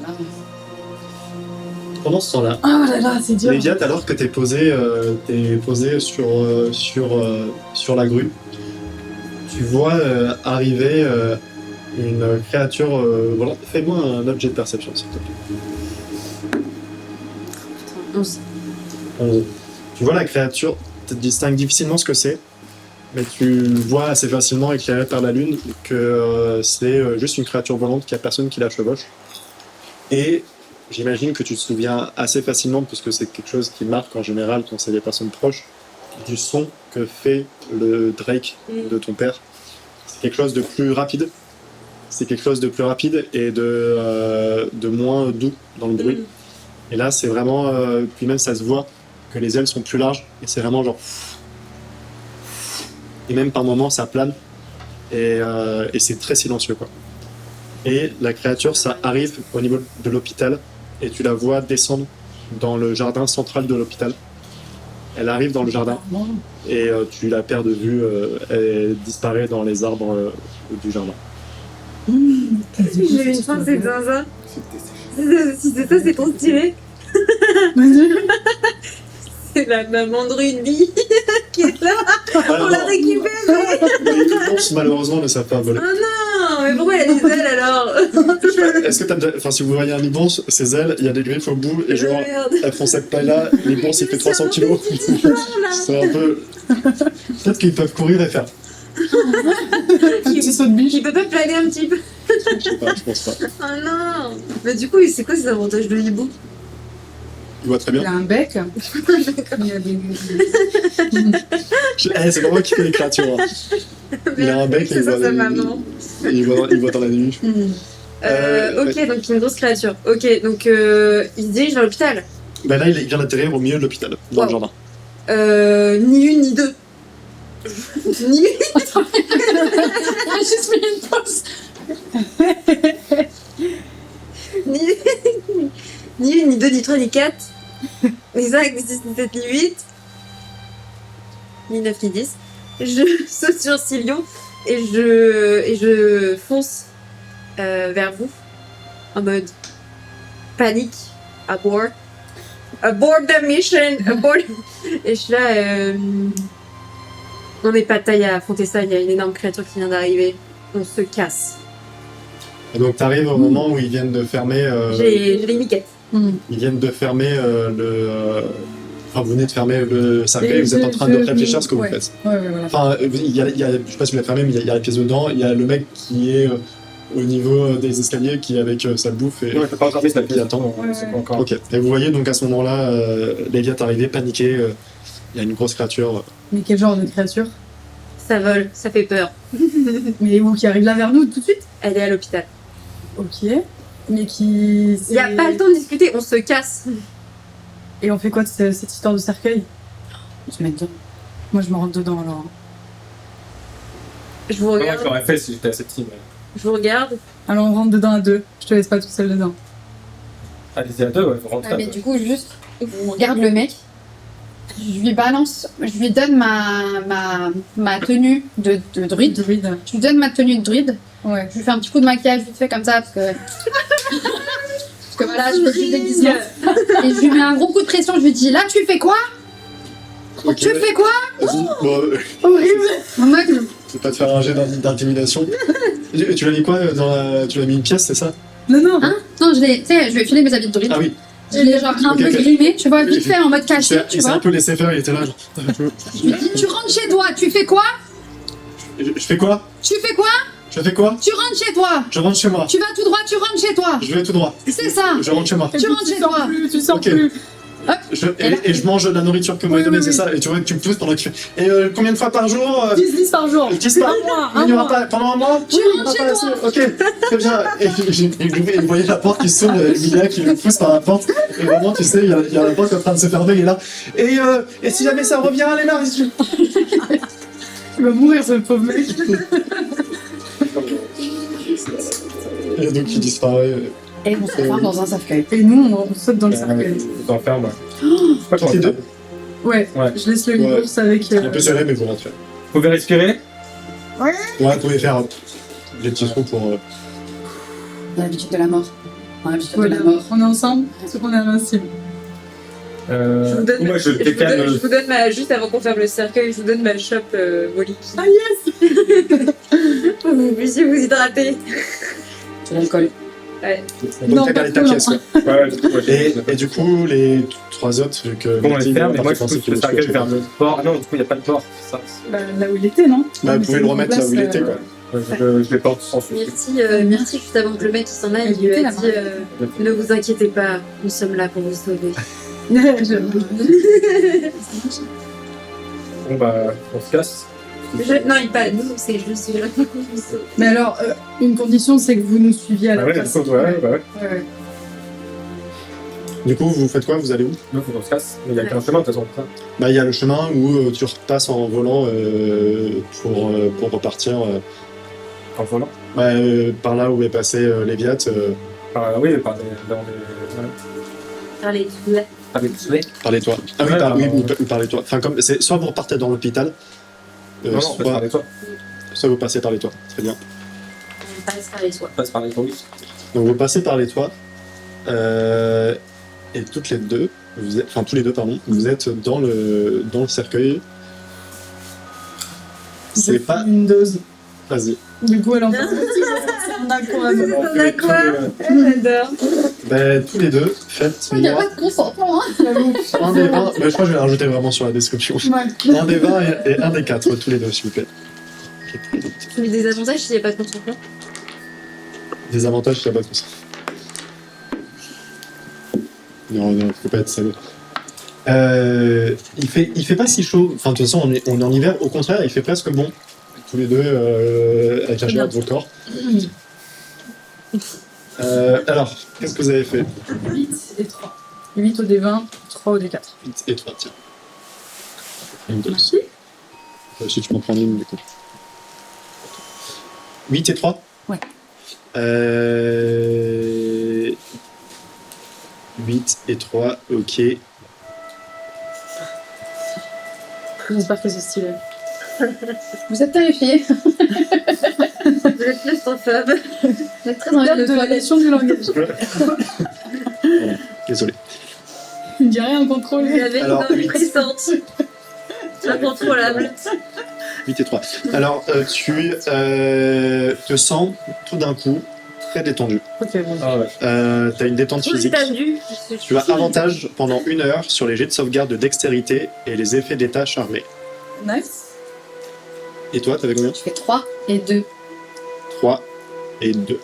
Pendant ce temps-là, Oh là là, c'est dur. Léviat, alors que t'es posé sur la grue, tu vois arriver une créature. Voilà, fais-moi un objet de perception, s'il te plaît. 11. Tu vois la créature, tu distingues difficilement ce que c'est, mais tu vois assez facilement, éclairé par la lune, que c'est juste une créature volante qu'il n'y a personne qui la chevauche. Et j'imagine que tu te souviens assez facilement, puisque c'est quelque chose qui marque en général quand c'est des personnes proches, du son que fait le Drake de ton père. C'est quelque chose de plus rapide. C'est quelque chose de plus rapide et de moins doux dans le bruit. Et là, c'est vraiment... puis même, ça se voit que les ailes sont plus larges. Et c'est vraiment genre... Et même par moments, ça plane. Et c'est très silencieux, quoi. Et la créature, ça arrive au niveau de l'hôpital. Et tu la vois descendre dans le jardin central de l'hôpital. Elle arrive dans le jardin. Et tu la perds de vue. Elle disparaît dans les arbres du jardin. J'ai une chance, c'est ça. Si c'est ça, c'est trop stylé. C'est la maman de Rudy qui est là. On l'a récupérée. Les ours, malheureusement, ne savent pas voler. Oh non, mais pourquoi elle a des ailes alors? Est-ce que t'as déjà... Enfin, si vous voyez un libonce, ses ailes, il y a des griffes au bout, et genre, Merde. elles font cette taille-là, les bourses, il fait 300 kilos. C'est un peu... Peut-être qu'ils peuvent courir et faire... Un petit saut de biche. Il peut pas planer un petit peu. Je sais pas, je pense pas. Oh non. Mais du coup, c'est quoi ces avantages de hibou? Il voit très bien. Il a un bec. Il a des... C'est pas moi qui fais les créatures. Hein. Il a un bec et C'est il ça, voit, sa maman. il voit dans la nuit. Ok, donc il y a une grosse créature. Ok, donc il se dirige vers l'hôpital. Ben là, il vient d'atterrir au milieu de l'hôpital, dans le Wow. jardin. Ni une ni deux. Ni une. Ah, juste mis une pause. Ni une, ni deux, ni trois, ni quatre. Ni cinq, ni six, ni sept, ni huit. Ni neuf, ni 10. Je saute sur Silion et je fonce vers vous. En mode panique. Abort the mission. Abort. Et je suis là. On n'est pas de taille à affronter ça. Il y a une énorme créature qui vient d'arriver. On se casse. Et donc, t'arrives au moment où ils viennent de fermer... J'ai les miquettes. Ils viennent de fermer Enfin, vous venez de fermer le cercueil, Et vous êtes en train de réfléchir à ce que vous ouais. faites. Ouais, voilà. Enfin, il y a, je sais pas si vous l'avez fermé, mais il y a la pièce dedans. Il y a le mec qui est au niveau des escaliers, qui est avec sa bouffe et Non, je peux pas regarder, c'est la qui pièce. attend. On sait pas encore. Ok. Et vous voyez donc à ce moment-là, Léviat arrivé, paniqué. Il y a une grosse créature. Mais quel genre de créature? Ça vole, ça fait peur. Mais où qui arrive là vers nous tout de suite? Elle est à l'hôpital. Ok. Mais qui... Il n'y a pas le temps de discuter, on se casse. Et on fait quoi de cette histoire de cercueil? On se met dedans. Moi je me rentre dedans alors. Je vous Moi, regarde. je l'aurais fait si j'étais à cette team. Je vous regarde. Alors on rentre dedans à deux. Je te laisse pas toute seule dedans. Allez-y à deux, ouais, vous rentrez Ah, à mais deux. du coup, juste, on regarde le mec. Je lui balance, je lui donne ma tenue de druide. Druide. Je lui donne ma tenue de druide. Ouais. Je lui fais un petit coup de maquillage vite fait comme ça parce que. Parce que voilà, je fais du déguisement. Et je lui mets un gros coup de pression. Je lui dis là, tu fais quoi? Ok. Tu fais quoi? Vas-y. Bon, Horrible. En mode, je vais pas te faire un jet d'intimidation. Tu l'as mis quoi Tu l'as mis une pièce, c'est ça? Non, non. hein? Non, tu sais, je lui ai filé mes habits de druide. Ah oui. Je l'ai genre un Ok, peu ok. grimé, tu vois, vite fait en mode caché, tu Il s'est un vois. peu laissé faire, il était là. Genre, Je lui dis, tu rentres chez toi, tu fais quoi? je fais quoi? Tu fais quoi? Je fais quoi? Tu rentres chez toi. Je rentre chez moi. Tu vas tout droit, tu rentres chez toi. Je vais tout droit. C'est ça. Je rentre chez moi. Et Tu puis, rentres chez sors toi. plus, tu sors Ok. plus. Et je mange la nourriture que vous m'avez Oui, donnée, oui, c'est oui. ça? Et tu vois que tu me pousses pendant que tu fais. Et combien de fois par jour 10 par jour. 10 par mois. Il n'y aura pas pendant un mois? Tu Oui, rentres pas chez assez. Ok, très bien. Et vous voyez la porte qui s'ouvre, Emilia qui le pousse par la porte. Et vraiment, tu sais, il y a la porte en train de se fermer, il est là. Et si jamais ça revient, allez là, Il va mourir ce pauvre mec. Et donc il disparaît. Et on se renferme dans un cercueil. Et nous on saute dans le cercueil. Vous enferme, ouais. Je sais pas comment Les deux? Ouais. Ouais. Je laisse le Ouais. libours avec. Un peu serré, mais vous rentrez. Vous pouvez respirer? Ouais, vous pouvez faire des petits trous pour. On a l'habitude de la mort. On a l'habitude de Voilà. la mort. On est ensemble, sauf qu'on est invincible. Je vous donne, Moi, je je décale. vous donne juste avant qu'on ferme le cercueil, je vous donne ma chope Molly. Ah yes. Pour que vous puissiez vous hydrater. C'est l'alcool. Ouais. Non, Donc pas t'as ta trop, pièce, non. quoi. Ouais, du coup, ouais, Et du coup, les trois autres, vu que. Bon, on les Martine ferme, n'a et pas moi, fait du coup, penser je qu'il fais le ça switch. vers le port. Ah non, du coup, il n'y a pas de port, c'est ça. Bah, là où il était, non? Bah, Mais vous pouvez c'est le une remettre là où il place, était, quoi. Je les porte sans souci. Myrtille, juste avant que le mec s'en aille, il lui a dit ne vous inquiétez pas, nous sommes là pour vous sauver. Bon, bah, on se casse. Non, il pas nous, c'est je suis là pour vous sauver. Mais alors, une condition, c'est que vous nous suiviez à la Ah ouais, place. du coup, ouais, bah ouais. Ouais. Du coup, vous faites quoi? Vous allez où? Donc, on se casse. Mais il n'y a qu'un chemin, de toute façon. Bah, il y a le chemin où tu repasses en volant pour repartir En volant. par là où est passé Léviat. Oui, par les. Dans les. Ouais. Par les toilettes. Par les tunnels. Par les toits. Ah oui, Ouais, oui, par- ou par les toits. Enfin, comme, soit vous repartez dans l'hôpital, Non, non, on passe par les toits. soit vous passez par les toits. Très bien. On passe par les toits. On passe par les toits, oui. Donc vous passez par les toits. Et toutes les deux, enfin tous les deux, pardon, vous êtes dans le cercueil. C'est J'ai pas. fait une dose. Vas-y. Du coup, elle en parle aussi. On a quoi On a quoi J'adore. Ben, tous les deux, faites Il n'y a moi pas de consentement, hein. un des 20. Ben, je crois que je vais le rajouter vraiment sur la description. Ouais. Un des 20 et un des 4, tous les deux, s'il vous plaît. Mais des avantages s'il n'y a pas de consentement. Des avantages, il n'y a pas de ça. Non, faut pas être salaud. Il fait pas si chaud. Enfin, de toute façon, on est en hiver. Au contraire, il fait presque bon. Tous les deux, avec la chaleur de vos corps. Alors, qu'est-ce que vous avez fait? 8 et 3. 8 au D20, 3 au D4. 8 et 3, tiens. Si tu m'en prends une, du coup. 8 et 3? Ouais. 8 et 3, ok. J'espère que c'est stylé. Vous êtes terrifiés. Vous êtes claustrophobe. Vous êtes très envie Top de de la nation du langage. Désolé. Je dirais un contrôle. Vous avez une Alors, envie huit. pressante. Incontrôlable. 8 et 3. Alors, tu te sens tout d'un coup très détendu. Ok, bon. Ah ouais. T'as une détente Trop physique. détendu. Tu as avantage pendant 1 heure sur les jets de sauvegarde de dextérité et les effets des tâches armées. Nice. Et toi, t'avais combien? Je fais 3 et 2. 3 et 2.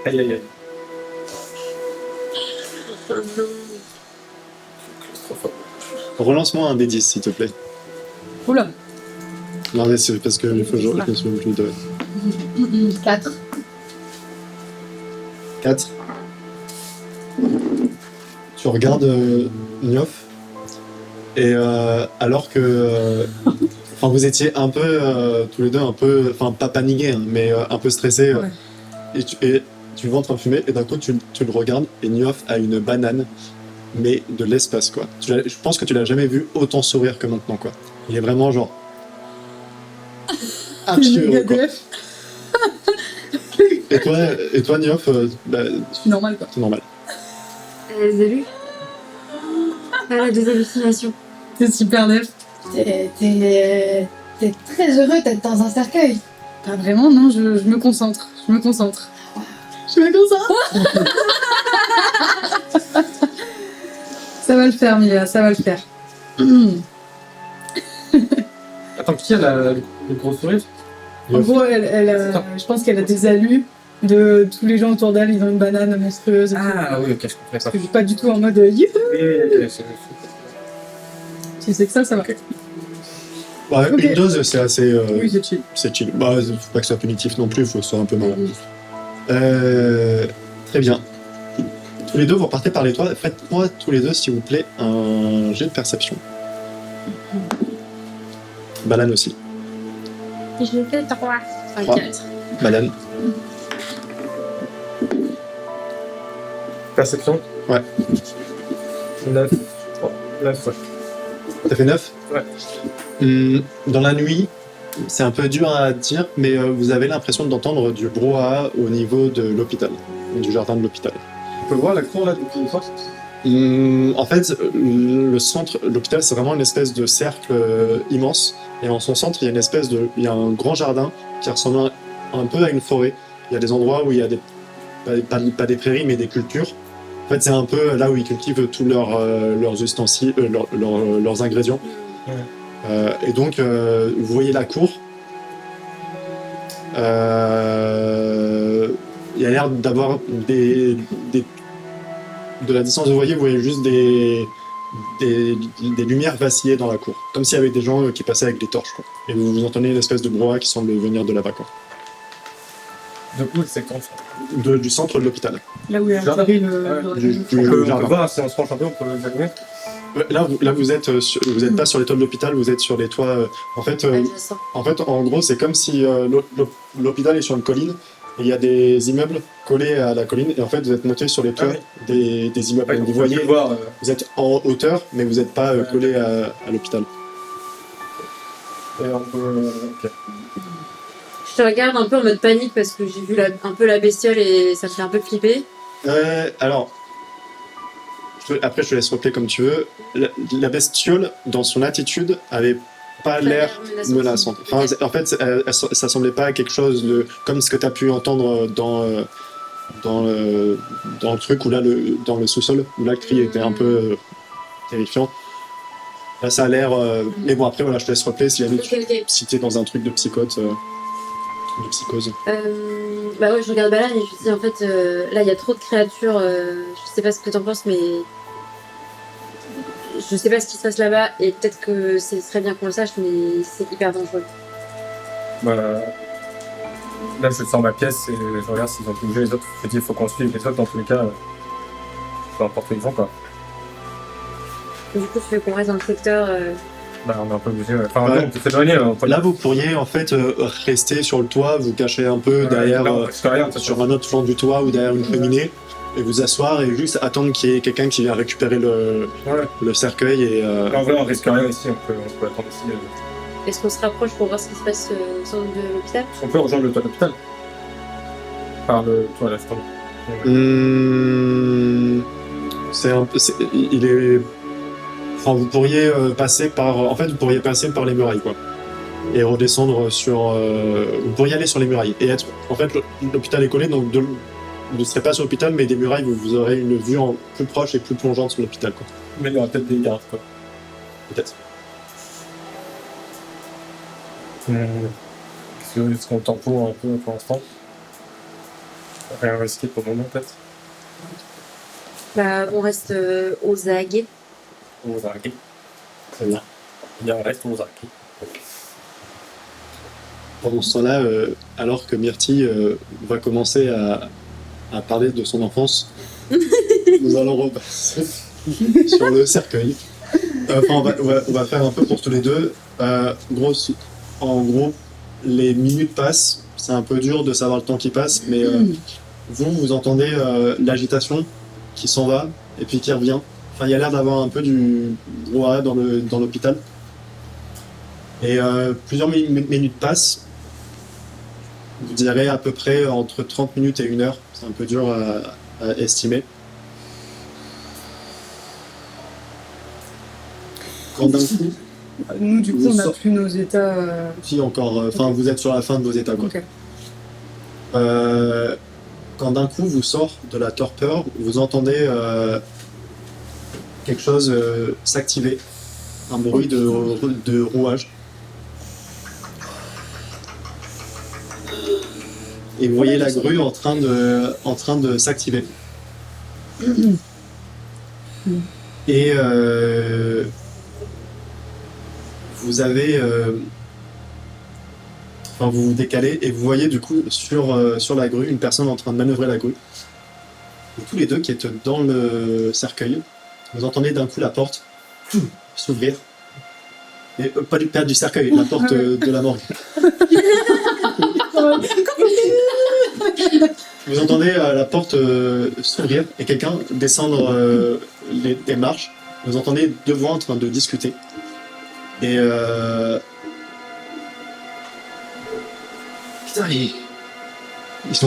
Aïe aïe aïe. Oh non. Relance-moi un D10, s'il te plaît. Oula. Non, mais c'est parce que il faut que je me de 4. 4. Tu regardes Niof et alors que enfin vous étiez un peu tous les deux un peu enfin pas paniqués hein, mais un peu stressés Ouais. et tu le vois en train de fumer et d'un coup tu le regardes et Niof a une banane mais de l'espace quoi. Je pense que tu l'as jamais vu autant sourire que maintenant quoi. Il est vraiment genre Méga heureux, quoi. def. Et toi Niof bah, C'est normal quoi. c'est normal. Elle les a lus. Elle a des hallucinations. C'est super def. T'es très heureux d'être dans un cercueil. Pas vraiment, non, je me concentre. Je me concentre. Ça va le faire, Mila, ça va le faire. Attends, qui a le gros sourire? En gros, je pense qu'elle a des allus de tous les gens autour d'elle, ils ont une banane monstrueuse. Et tout. Ah oui, ok, je comprends ça. Je suis pas du tout en mode youhou. Oui, Si c'est que ça va. Ouais, Ok. Une dose c'est assez Oui, c'est chill. c'est chill. Bah, faut pas que ce soit punitif non plus, faut que ce soit un peu marrant. Très bien. Tous les deux, vous repartez par les toits. Faites-moi tous les deux, s'il vous plaît, un jet de perception. Banane aussi. Je fais 3. 3. Banane. Perception? Ouais. 9. 3. 9, ouais. T'as fait 9? Ouais. Dans la nuit, c'est un peu dur à dire, mais vous avez l'impression d'entendre du brouhaha au niveau de l'hôpital, du jardin de l'hôpital. On peut voir la cour là depuis le soir? En fait, le centre, l'hôpital, c'est vraiment une espèce de cercle immense. Et en son centre, il y a un grand jardin qui ressemble un peu à une forêt. Il y a des endroits où il y a pas des prairies, mais des cultures. En fait, c'est un peu là où ils cultivent tous leurs ustensiles, leurs ingrédients. Ouais. Et donc, vous voyez la cour. Il y a l'air d'avoir de la distance, vous voyez juste des lumières vaciller dans la cour. Comme s'il y avait des gens qui passaient avec des torches. Quoi. Et vous entendez une espèce de brouhaha qui semble venir de là-bas. Quoi. Du coup, c'est quand ça? Du centre de l'hôpital. Là où il y a Jardin. atterri Du On peut jardin. voir si on se penche un peu, on peut l'examiner. Là, vous êtes pas sur les toits de l'hôpital, vous êtes sur les toits. En fait, en gros, c'est comme si l'hôpital est sur une colline et il y a des immeubles collés à la colline et en fait, vous êtes monté sur les toits des immeubles. Ouais, Donc, vous on peut voyez, voir. vous êtes en hauteur, mais vous n'êtes pas collé à l'hôpital. Et on peut. Ok. Je te regarde un peu en mode panique parce que j'ai vu un peu la bestiole et ça me fait un peu flipper. Alors, après, je te laisse replier comme tu veux. La bestiole, dans son attitude, avait pas l'air menaçante. Enfin, en fait, ça semblait pas quelque chose de comme ce que tu as pu entendre dans le truc, ou là, dans le sous-sol, où là, le cri était un peu terrifiant. Là, ça a l'air... Mais bon, après, voilà, je te laisse repler si jamais si t'es dans un truc de psychote, de psychose. Bah ouais, je regarde Balan et je me dis, en fait, là, il y a trop de créatures. Je sais pas ce que t'en penses, mais... Je sais pas ce qui se passe là-bas, et peut-être que ce serait bien qu'on le sache, mais c'est hyper dangereux. Bah, là, je sors ma pièce et je regarde s'ils ont bougé les autres. Je dis, il faut qu'on suive les autres dans tous les cas. Peu importe où ils vont, quoi. Du coup, tu veux qu'on reste dans le secteur Bah, on est un peu obligé. Ouais. Enfin, on peut s'éloigner. Là, vous pourriez en fait rester sur le toit, vous cacher un peu derrière, là, on risque rien, sur un autre flanc du toit ou derrière une cheminée, et vous asseoir et juste attendre qu'il y ait quelqu'un qui vient récupérer le cercueil. Et, Là, en vrai, on risque rien ici. On peut attendre ici. Est-ce qu'on se rapproche pour voir ce qui se passe au centre de l'hôpital? On peut rejoindre le toit de l'hôpital. Par le toit là, je pense. il est. Enfin, vous pourriez passer par. En fait, vous pourriez passer par les murailles, quoi. Et redescendre sur. Vous pourriez aller sur les murailles et être. En fait, l'hôpital est collé, donc vous ne serez pas sur l'hôpital, mais des murailles, vous aurez une vue plus proche et plus plongeante sur l'hôpital, quoi. Mais il y aura peut-être des gardes, quoi. Peut-être. Est-ce qu'on tempoure un peu pour l'instant? Rien risqué pour le moment, peut-être. Bah, on reste aux aguets. Aux arquets. Très bien. Bien, on reste aux arquets. Pendant ce temps-là, alors que Myrtille va commencer à parler de son enfance, nous allons repasser sur le cercueil. Enfin, on va faire un peu pour tous les deux. En gros, les minutes passent. C'est un peu dur de savoir le temps qui passe, mais vous entendez l'agitation qui s'en va et puis qui revient. Enfin, il y a l'air d'avoir un peu du brouhaha dans l'hôpital. Et plusieurs minutes passent. Vous direz à peu près entre 30 minutes et 1 heure. C'est un peu dur à estimer. Quand d'un coup... Nous, du coup, on n'a plus nos états... Si, encore. Enfin, vous êtes sur la fin de vos états, quoi. Ok. Quand d'un coup vous sort de la torpeur, vous entendez quelque chose s'activer. Un bruit de rouage. Et vous voyez la grue en train de s'activer. Et vous avez... Enfin, vous vous décalez et vous voyez du coup sur la grue une personne en train de manœuvrer la grue. Et tous les deux qui êtes dans le cercueil, vous entendez d'un coup la porte s'ouvrir. Et pas du cercueil, la porte de la morgue. Vous entendez la porte s'ouvrir et quelqu'un descendre les marches. Vous entendez deux voix en train de discuter. Et putain, ils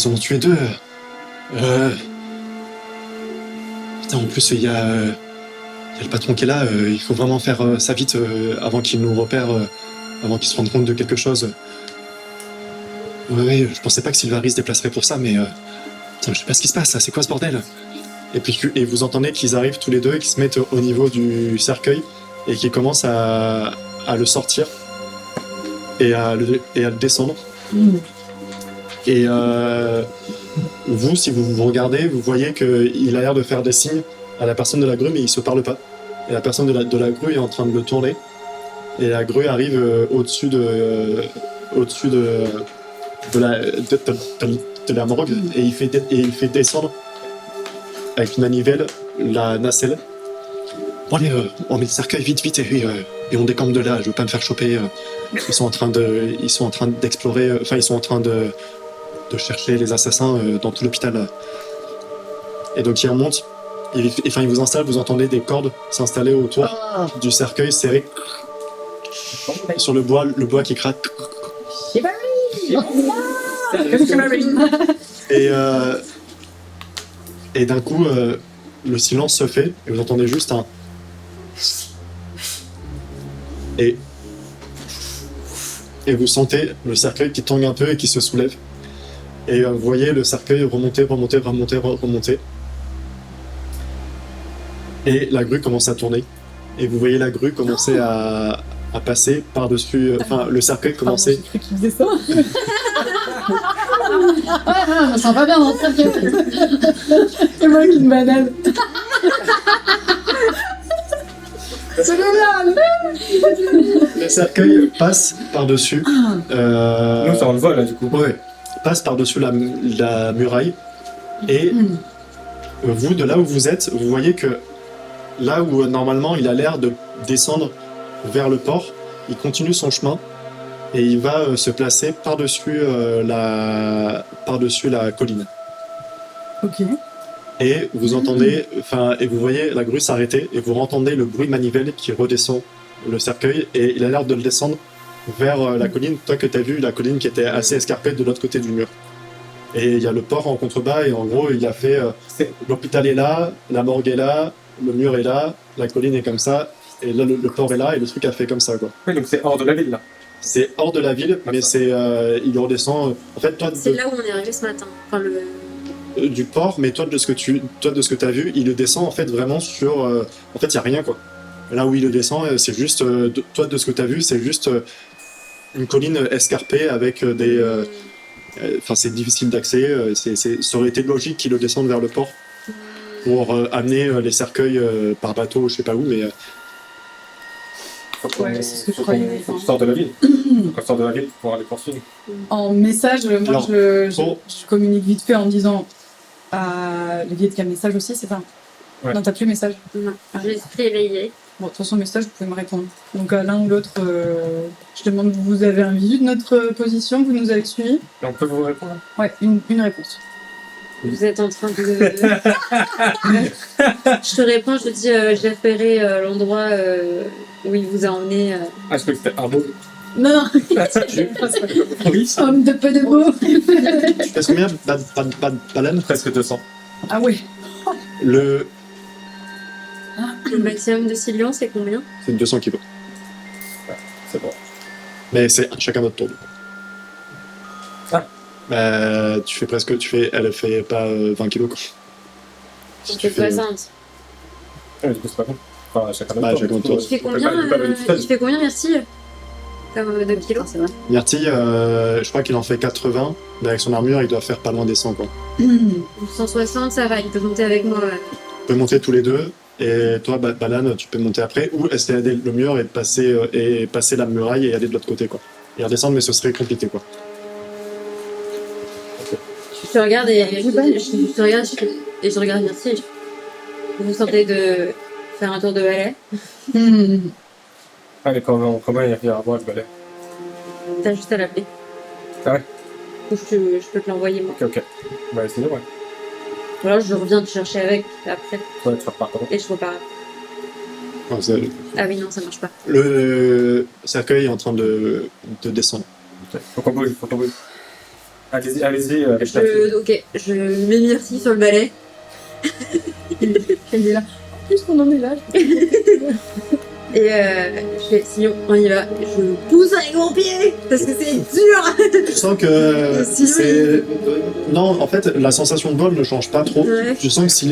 ont tué deux. Putain, en plus, il y a le patron qui est là. Il faut vraiment faire ça vite avant qu'il nous repère, avant qu'il se rende compte de quelque chose. Ouais, je pensais pas que Sylvaris se déplacerait pour ça, mais putain, je sais pas ce qui se passe. C'est quoi ce bordel? Et vous entendez qu'ils arrivent tous les deux et qu'ils se mettent au niveau du cercueil et qu'ils commencent à le sortir et à le descendre. Et vous, si vous vous regardez, vous voyez qu'il a l'air de faire des signes à la personne de la grue, mais il se parle pas. Et la personne de la grue est en train de le tourner. Et la grue arrive au-dessus de la morgue et il fait descendre avec une manivelle la nacelle. Bon allez, on met le cercueil vite et on décampe de là. Je veux pas me faire choper. Ils sont en train d'explorer. Enfin, ils sont en train de chercher les assassins dans tout l'hôpital. Et donc ils remontent. Enfin, ils vous installent. Vous entendez des cordes s'installer autour du cercueil serré sur le bois qui craque. Et d'un coup, le silence se fait et vous entendez juste un... et vous sentez le cercueil qui tangue un peu et qui se soulève. Et vous voyez le cercueil remonter. Et la grue commence à tourner. Et vous voyez la grue commencer à passer par-dessus... Enfin, le cercueil commencer... J'ai cru qu'il faisait ça. On sent pas bien dans le cercueil. C'est moi qui me banane. C'est génial. Le cercueil passe par-dessus... Nous, ça on le voit là du coup. Ouais, passe par-dessus la muraille. Et vous, de là où vous êtes, vous voyez que là où normalement il a l'air de descendre vers le port, il continue son chemin et il va se placer par-dessus la colline. Ok. Et vous entendez, et vous voyez la grue s'arrêter et vous entendez le bruit de manivelle qui redescend le cercueil et il a l'air de le descendre vers la colline. Toi que tu as vu la colline qui était assez escarpée de l'autre côté du mur. Et il y a le port en contrebas et en gros il a fait l'hôpital est là, la morgue est là, le mur est là, la colline est comme ça et là le port est là et le truc a fait comme ça quoi. Oui, donc c'est hors de la ville là. C'est hors de la ville mais c'est il redescend en fait toi C'est là où on est arrivé ce matin. Enfin, du port mais toi de ce que tu as vu il le descend en fait vraiment sur en fait il y a rien quoi. Là où il le descend c'est juste toi de ce que tu as vu c'est juste une colline escarpée avec des c'est difficile d'accès, ça aurait été logique qu'ils le descendent vers le port pour amener les cercueils par bateau, je sais pas où, mais... Ouais, c'est ce que je croyais. Faut qu'on sorte de la ville. Faut qu'on sorte de la ville pour pouvoir les poursuivre. En message, moi Alors, je communique vite fait en disant à Olivier de quel message aussi, c'est ça. Ouais. Non, t'as plus message. non, j'ai réveillé. Bon, de toute façon, message, vous pouvez me répondre. Donc à l'un ou l'autre, je demande, vous avez un visu de notre position, vous nous avez suivis. Et on peut vous répondre. Ouais, une réponse. Vous êtes en train de... Je te réponds, je te dis, j'ai repéré l'endroit où il vous a emmené. Ah, je crois que c'était Arnaud. Non, non. Oui, Homme de peu de mots. Tu pèses combien, Balan? presque 200. Ah oui. Le... Le maximum de Silion, c'est combien? C'est 200 kilos. C'est bon. Mais c'est chacun votre tour. Ah. Elle fait pas 20 kilos quoi. On tu fait fais- 60. Ah, du coup, c'est pas bon. Enfin, chacun Bah, notre chacun notre tour. Il fait combien, merci de kilos? C'est vrai. Myrtille, je crois qu'il en fait 80, mais avec son armure il doit faire pas loin des 100 quoi. 160, ça va, il peut monter avec moi. Ouais. Vous pouvez monter tous les deux, et toi, Balan, tu peux monter après, ou escalader le mur et passer la muraille et aller de l'autre côté, quoi. Et redescendre, mais ce serait compliqué, quoi. Je te regarde et je te regarde et je regarde merci. Vous vous sentez de faire un tour de balai? Allez, comment il revient à moi le balai? T'as juste à l'appeler. Ah ouais? Ou je peux te l'envoyer moi. Ok. Bah, essayez, ouais. Voilà, je reviens te chercher avec après Ouais, tu repars comment? et je repars. Enfin, Ah oui, non, ça marche pas. le cercueil est en train de descendre. Ok. Faut qu'on bouge. Allez-y, avec la fille. Ok, je mets Myrtille sur le balai. Elle est là. Puisqu'on en est là. Et je fais, Sillon, on y va. Je pousse avec mon pied parce que c'est dur. Tu sens que Si, c'est... Non, en fait, la sensation de vol ne change pas trop. Ouais. Tu sens que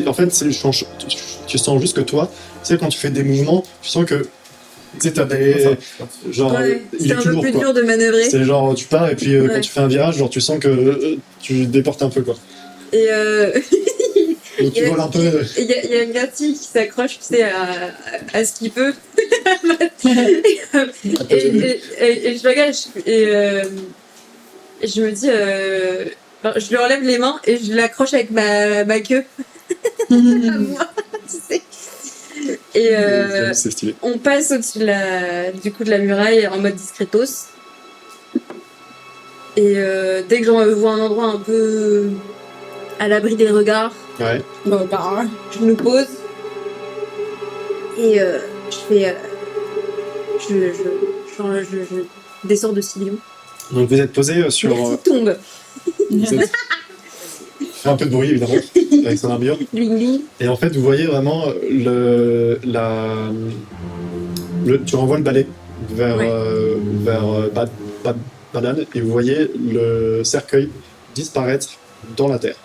tu sens juste que toi, tu sais, quand tu fais des mouvements, tu sens que... Tu sais, t'as des... Genre, Ouais, il c'est est un plus peu lourd, plus quoi. dur de manœuvrer. C'est genre, tu pars et puis Ouais. quand tu fais un virage, genre, tu sens que tu déportes un peu, quoi. Et Donc, tu voles un peu... il y a une Myrtille qui s'accroche, tu sais, à ce qu'il peut. et je regarde et je me dis, je lui enlève les mains et je l'accroche avec ma queue à moi, tu sais. Et C'est stylé. on passe au-dessus de la muraille en mode discretos. Et dès que j'en vois un endroit un peu à l'abri des regards, Ouais. Bon, bah, je me pose et je fais. Je descends de Silion. Donc, vous êtes posé sur... Merci tombe. Vous êtes- fait un peu de bruit, évidemment, avec son armure. Bling bling. Et en fait, vous voyez vraiment tu renvoies le balai vers, Ouais. Banane et vous voyez le cercueil disparaître dans la terre.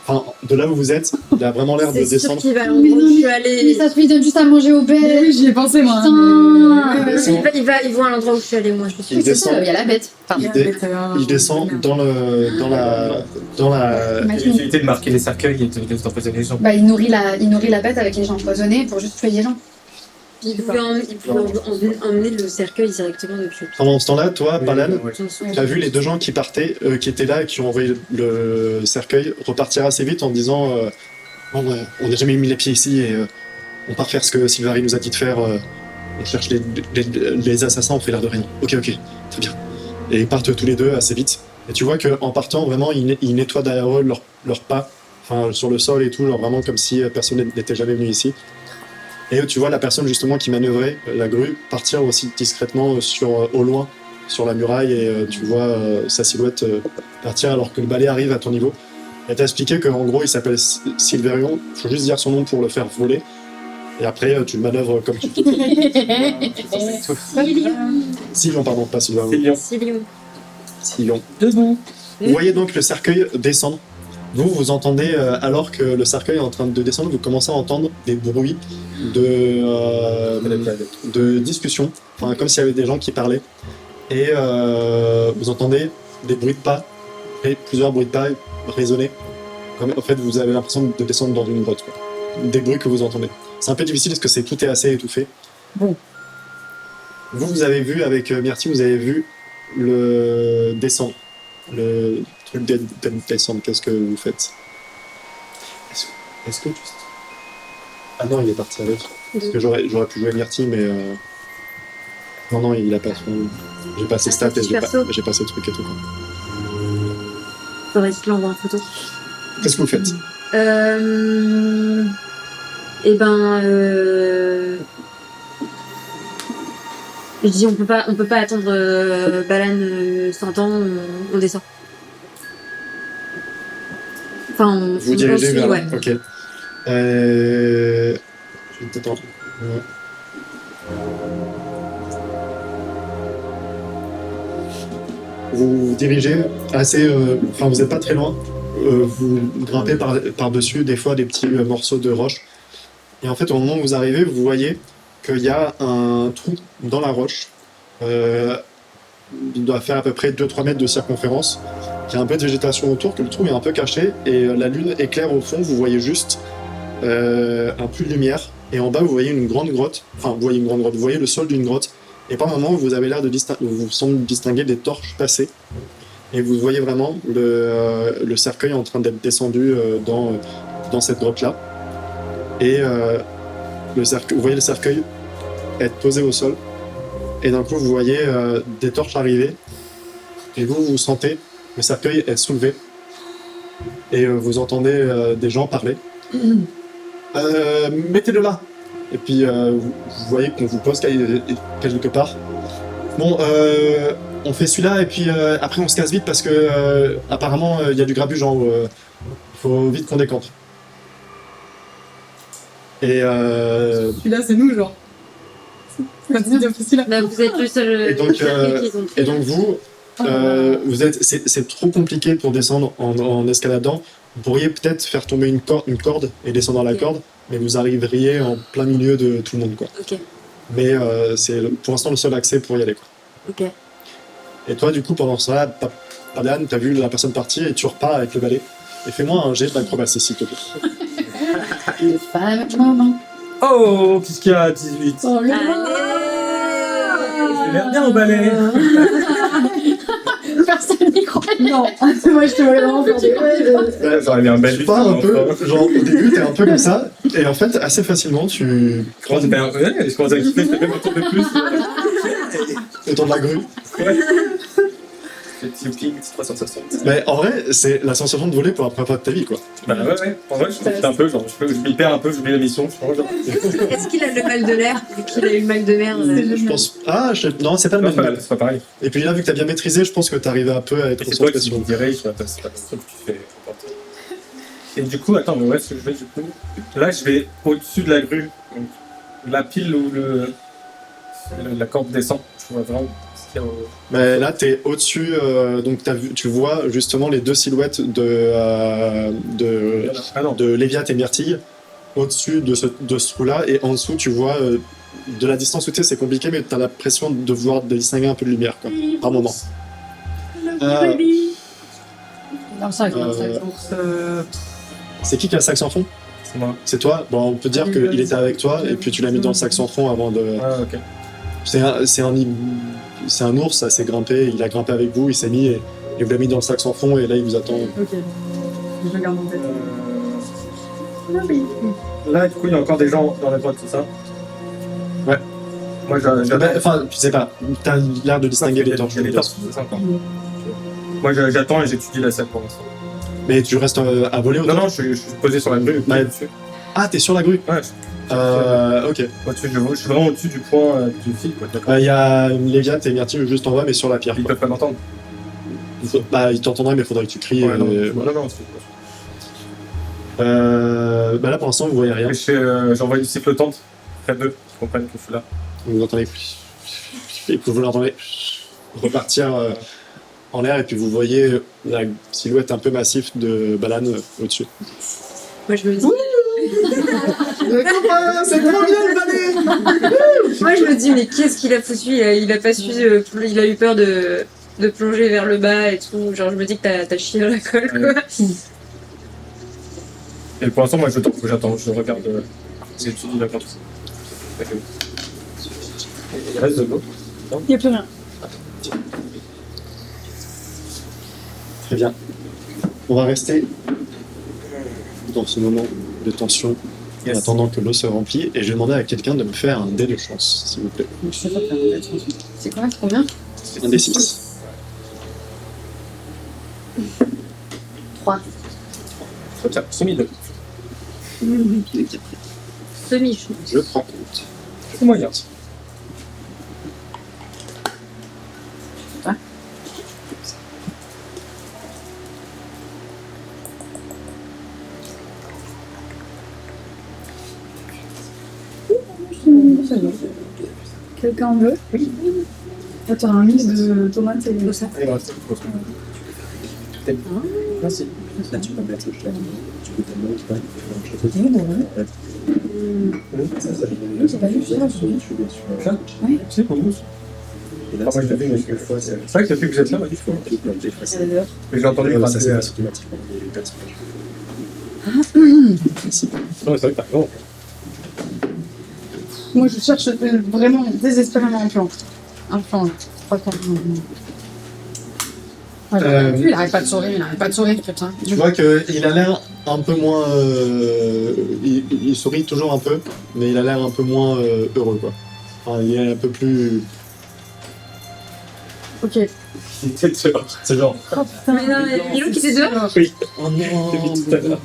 Enfin, de là où vous êtes, il a vraiment l'air de C'est sûr descendre. qu'il va à Mais l'endroit où non, je suis mais allée. ça se trouve, il donne juste à manger aux Mais bêtes. oui, j'y ai pensé moi. Putain. Il va à l'endroit où je suis allée, moi, je suis Il C'est descend. ça, il y a la bête. Enfin, Il descend dans la. imagine. L'utilité de marquer les cercueils et d'empoisonner les gens. Bah, il nourrit la bête avec les gens empoisonnés pour juste tuer les gens. Il pouvait emmener le cercueil directement depuis. Pendant ce temps-là, toi, Banane, Ouais. tu as vu les deux gens qui partaient, qui étaient là et qui ont envoyé le cercueil repartir assez vite en disant Bon, on n'a jamais mis les pieds ici et on part faire ce que Sylvari nous a dit de faire. On cherche les assassins, on fait l'air de rien. Ok, très bien. Et ils partent tous les deux assez vite. Et tu vois qu'en partant, vraiment, ils nettoient derrière eux leurs pas, enfin, sur le sol et tout, genre vraiment comme si personne n'était jamais venu ici. Et tu vois la personne justement qui manœuvrait la grue partir aussi discrètement au loin sur la muraille et tu vois sa silhouette partir alors que le balai arrive à ton niveau. Elle t'a expliqué qu'en gros il s'appelle Silverion, faut juste dire son nom pour le faire voler. Et après tu le manœuvres comme tu veux. Silion, pardon, pas Silverion. C'est bien. Silion. Debout. Vous voyez donc le cercueil descendre. Vous entendez, alors que le cercueil est en train de descendre, vous commencez à entendre des bruits de discussion, enfin, comme s'il y avait des gens qui parlaient. Et vous entendez des bruits de pas, et plusieurs bruits de pas résonner. Comme, en fait, vous avez l'impression de descendre dans une grotte. Quoi. Des bruits que vous entendez. C'est un peu difficile parce que tout est assez étouffé. Bon. Vous avez vu, avec Myrtille, vous avez vu le descendre. Le truc de descendre, qu'est-ce que vous faites? Est-ce que tu... Ah non, il est parti avec. Parce que j'aurais pu jouer Myrtille, mais... Non, il a pas son... J'ai pas ses stats et j'ai pas ses trucs et tout. Quoi. Faudrait qu'il l'envoie en photo. Qu'est-ce que vous faites? Je dis on peut pas attendre Balan 100 ans, on descend. Enfin, Vous dirigez vers là. ouais. Ok. Je vais peut-être en... Ouais. Vous vous dirigez assez... Enfin, vous n'êtes pas très loin. Vous grimpez par-dessus des fois des petits morceaux de roche. Et en fait, au moment où vous arrivez, vous voyez qu'il y a un trou dans la roche. Il doit faire à peu près 2-3 mètres de circonférence. Il y a un peu de végétation autour, que le trou est un peu caché. Et la lune éclaire au fond, vous voyez juste un puits de lumière. Et en bas, vous voyez une grande grotte. Enfin, vous voyez une grande grotte. Vous voyez le sol d'une grotte. Et par moment, vous avez l'air de vous semble distinguer des torches passées. Et vous voyez vraiment le cercueil en train d'être descendu dans cette grotte-là. Et vous voyez le cercueil être posé au sol. Et d'un coup, vous voyez des torches arriver. Et vous sentez le cercueil être soulevé. Et vous entendez des gens parler. Mettez-le là. Et puis, vous voyez qu'on vous pose quelque part. Bon, on fait celui-là et puis après on se casse vite parce que apparemment il y a du grabuge en haut. Il faut vite qu'on décampe. Et Celui-là, c'est nous, genre. Celui-là. Là, vous êtes le seul. Et donc, cercueil qu'ils ont pris. et donc vous êtes, c'est trop compliqué pour descendre en escaladant. Vous pourriez peut-être faire tomber une corde et descendre la corde, mais vous arriveriez en plein milieu de tout le monde, quoi. Ok. Mais c'est pour l'instant le seul accès pour y aller, quoi. Ok. Et toi, du coup, pendant ça, Padan, t'as vu la personne partir et tu repars avec le balai. Et fais-moi un jet d'acrobatie, s'il te plaît. Il est pas avec maman. Oh, qu'est-ce qu'il y a 18. Oh là J'ai l'air bien au balai. Personne n'y croit. Non, moi je te vois vraiment faire des... J'aurais mis un bel Tu pars un peu, genre au début, t'es un peu comme ça, et en fait, assez facilement, tu Je commence à kiffer, je fais même un tour de plus. autour de la grue. Ouais. Petit ping, petite 360. Mais en vrai, c'est la sensation de voler pour la première fois de ta vie, quoi. Bah ouais. En vrai, je profite un peu, genre, je m'y perds un peu, j'oublie la mission, je pense. Genre. Est-ce qu'il a le mal de l'air vu qu'il a eu le mal de mer Je pense. Non, c'est pas le Non, même. c'est pas pareil. Et puis là, vu que t'as bien maîtrisé, je pense que t'arrives un peu à être Et c'est toi concentré qui sur. me dirais, c'est pas ce que tu fais. Et du coup, attends, mais où est-ce que je vais du coup? Là, je vais au-dessus de la grue. Donc, la pile où le la corde descend. Je vois vraiment ce qu'il y a au... Mais là, t'es au-dessus, donc tu vois justement les deux silhouettes de Ah non. Léviat et Myrtille au-dessus de ce trou-là, et en dessous, tu vois, de la distance où t'es, c'est compliqué, mais t'as l'impression de voir, de distinguer un peu de lumière, quoi, par moment. Dans le sac, C'est qui a le sac sans fond? C'est moi. C'est toi? Bon, on peut dire qu'il était avec toi, et puis tu l'as mis dans le sac sans fond avant de... Ah, ok. C'est un ours, ça s'est grimpé, il a grimpé avec vous, il s'est mis, et vous l'a mis dans le sac sans fond, et là, il vous attend. Ok. Je regarde en tête. Là, du coup, il y a encore des gens dans la grotte, c'est ça? Ouais. Moi, j'attends. Enfin, tu sais pas, t'as l'air de distinguer les torches. Il y a les torches, c'est ça encore. Moi, j'attends et j'étudie la scène pour l'instant. Mais tu restes à voler ou Non, non, je suis posé sur la grue. Ouais. Dessus. Ah, t'es sur la grue? Ouais. Ok. Au-dessus, je suis vraiment au-dessus du point du fil, quoi. Il y a Léviat et Myrtille juste en bas, mais sur la pierre. Ils peuvent pas m'entendre. Ils t'entendraient, mais il faudrait que tu cries. Ouais, non, voilà. non, Là, pour l'instant, vous voyez rien. Et j'envoie une sifflotante près d'eux, qui comprennent que je suis là. Vous entendez. Et vous l'entendez repartir en l'air, et puis vous voyez la silhouette un peu massive de Balan au-dessus. Moi, je me dis. C'est trop bien le balai! Moi, je me dis, mais qu'est-ce qu'il a foutu? Il a pas su. Il a eu peur de plonger vers le bas et tout. Genre, je me dis que t'as chié dans la colle, quoi. Et pour l'instant, moi, j'attends, je regarde. J'étudie la grotte. Il reste de l'eau. Il n'y a plus rien. Très bien. On va rester dans ce moment de tension en attendant que l'eau se remplit, et je vais demander à quelqu'un de me faire un dé de chance, s'il vous plaît. C'est quoi? Combien? Un dé 6. 3. Tiens, semi-2. Semi. Je prends compte. C'est moyen. Quelqu'un veut? Oui. Là, tu as un mix de tomates et de ça. Allez, reste. Merci. Là, tu peux mettre le chien. Tu peux tellement pas. C'est pas juste ça. Oui, c'est pour nous. Et là, Moi, je l'ai vu une fois. C'est vrai que depuis que vous êtes là, moi, mais j'ai entendu ça, parler. c'est automatiquement les personnages. Non, mais c'est vrai que t'as raison. Moi, je cherche vraiment désespérément un plan. Un plan. Pas plan. Il arrête pas de sourire, putain. Tu vois qu'il a l'air un peu moins. Il sourit toujours un peu, mais il a l'air un peu moins heureux, quoi. Enfin, il est un peu plus. Ok. C'est genre. Oh putain. Mais non, mais Milou qui était dehors? Oui. Oh non! Depuis tout à l'heure.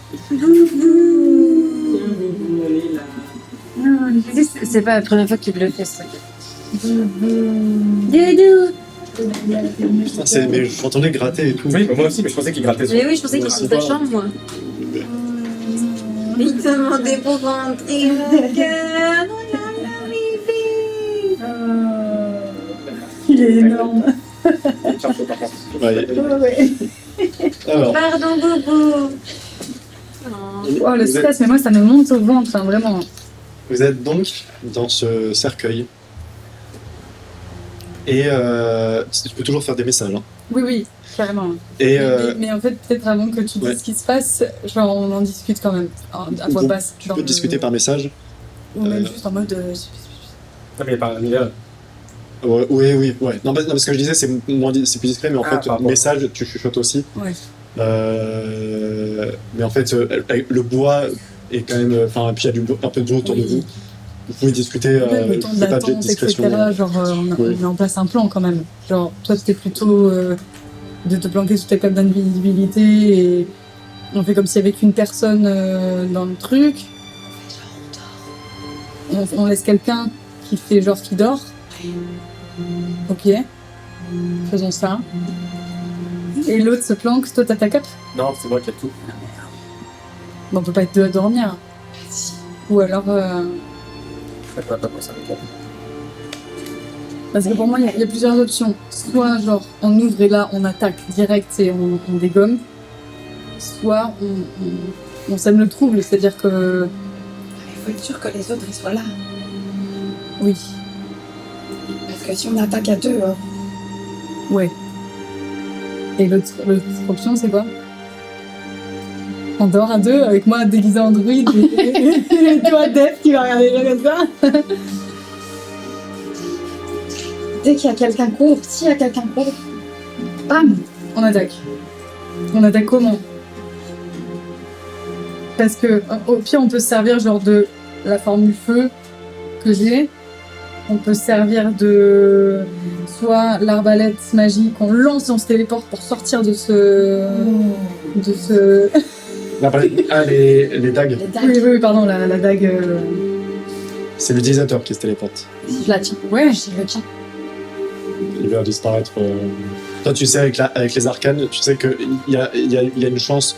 C'est pas la première fois qu'il le fait, ce truc. Doudou. Putain, mais j'entendais gratter et tout. Oui, mais moi aussi, mais je pensais qu'il grattait sur. Mais oui, je pensais qu'il sortait de ta chambre, moi. Il demandait pour rentrer mon cœur. Il est énorme. Ouais. Ouais. Alors, Pardon, Bobo. Oh, le stress, mais moi, ça me monte au ventre, hein, vraiment. vous êtes donc dans ce cercueil. Et tu peux toujours faire des messages. Hein. Oui, oui, carrément. Et Mais en fait, peut-être avant que tu dises ouais. ce qui se passe, genre, on en discute quand même, à voix basse. tu peux discuter par message. Ou même juste en mode... Non, mais par là. Ouais, oui. Non, parce que je disais, c'est plus discret, mais en fait, pardon. message, tu chuchotes aussi. Ouais. Mais en fait, le bois est quand même. Enfin, puis il y a un peu de bois autour de vous. Vous pouvez discuter. Même le temps c'est pas de d'attente, discrétion. etc. Genre, on met en place un plan quand même. Genre, toi, c'était plutôt de te planquer sous ta cape d'invisibilité et on fait comme s'il y avait qu'une personne dans le truc. On laisse quelqu'un qui fait genre qui dort. Ok. Faisons ça. Et l'autre se planque, toi t'as ta cape. Non, c'est moi qui ai tout. Bon, on peut pas être deux à dormir. Ou alors... Je sais pas pour ça, les gars. Parce que pour moi, il y a plusieurs options. Soit, genre, on ouvre et là, on attaque direct et on dégomme. Soit, on sème le trouble, c'est-à-dire que... Il faut être sûr que les autres ils soient là. Oui, Parce que si on attaque à deux, ouais. Et l'autre option, c'est quoi? On dort à deux, avec moi déguisé en druide et toi, Def, qui va regarder les gens comme ça. dès qu'il y a quelqu'un qui court, s'il y a quelqu'un qui court, bam. On attaque. On attaque comment? Parce que au pire, on peut se servir genre de la formule feu que j'ai. On peut se servir de soit l'arbalète magique qu'on lance et on se téléporte pour sortir de ce... Ah, les dagues. Les dagues, Oui, pardon, la dague... C'est l'utilisateur qui se téléporte. je la tiens. Ouais, Je le tiens. Il va disparaître. Toi, tu sais, avec les arcanes, tu sais qu'il y a une chance.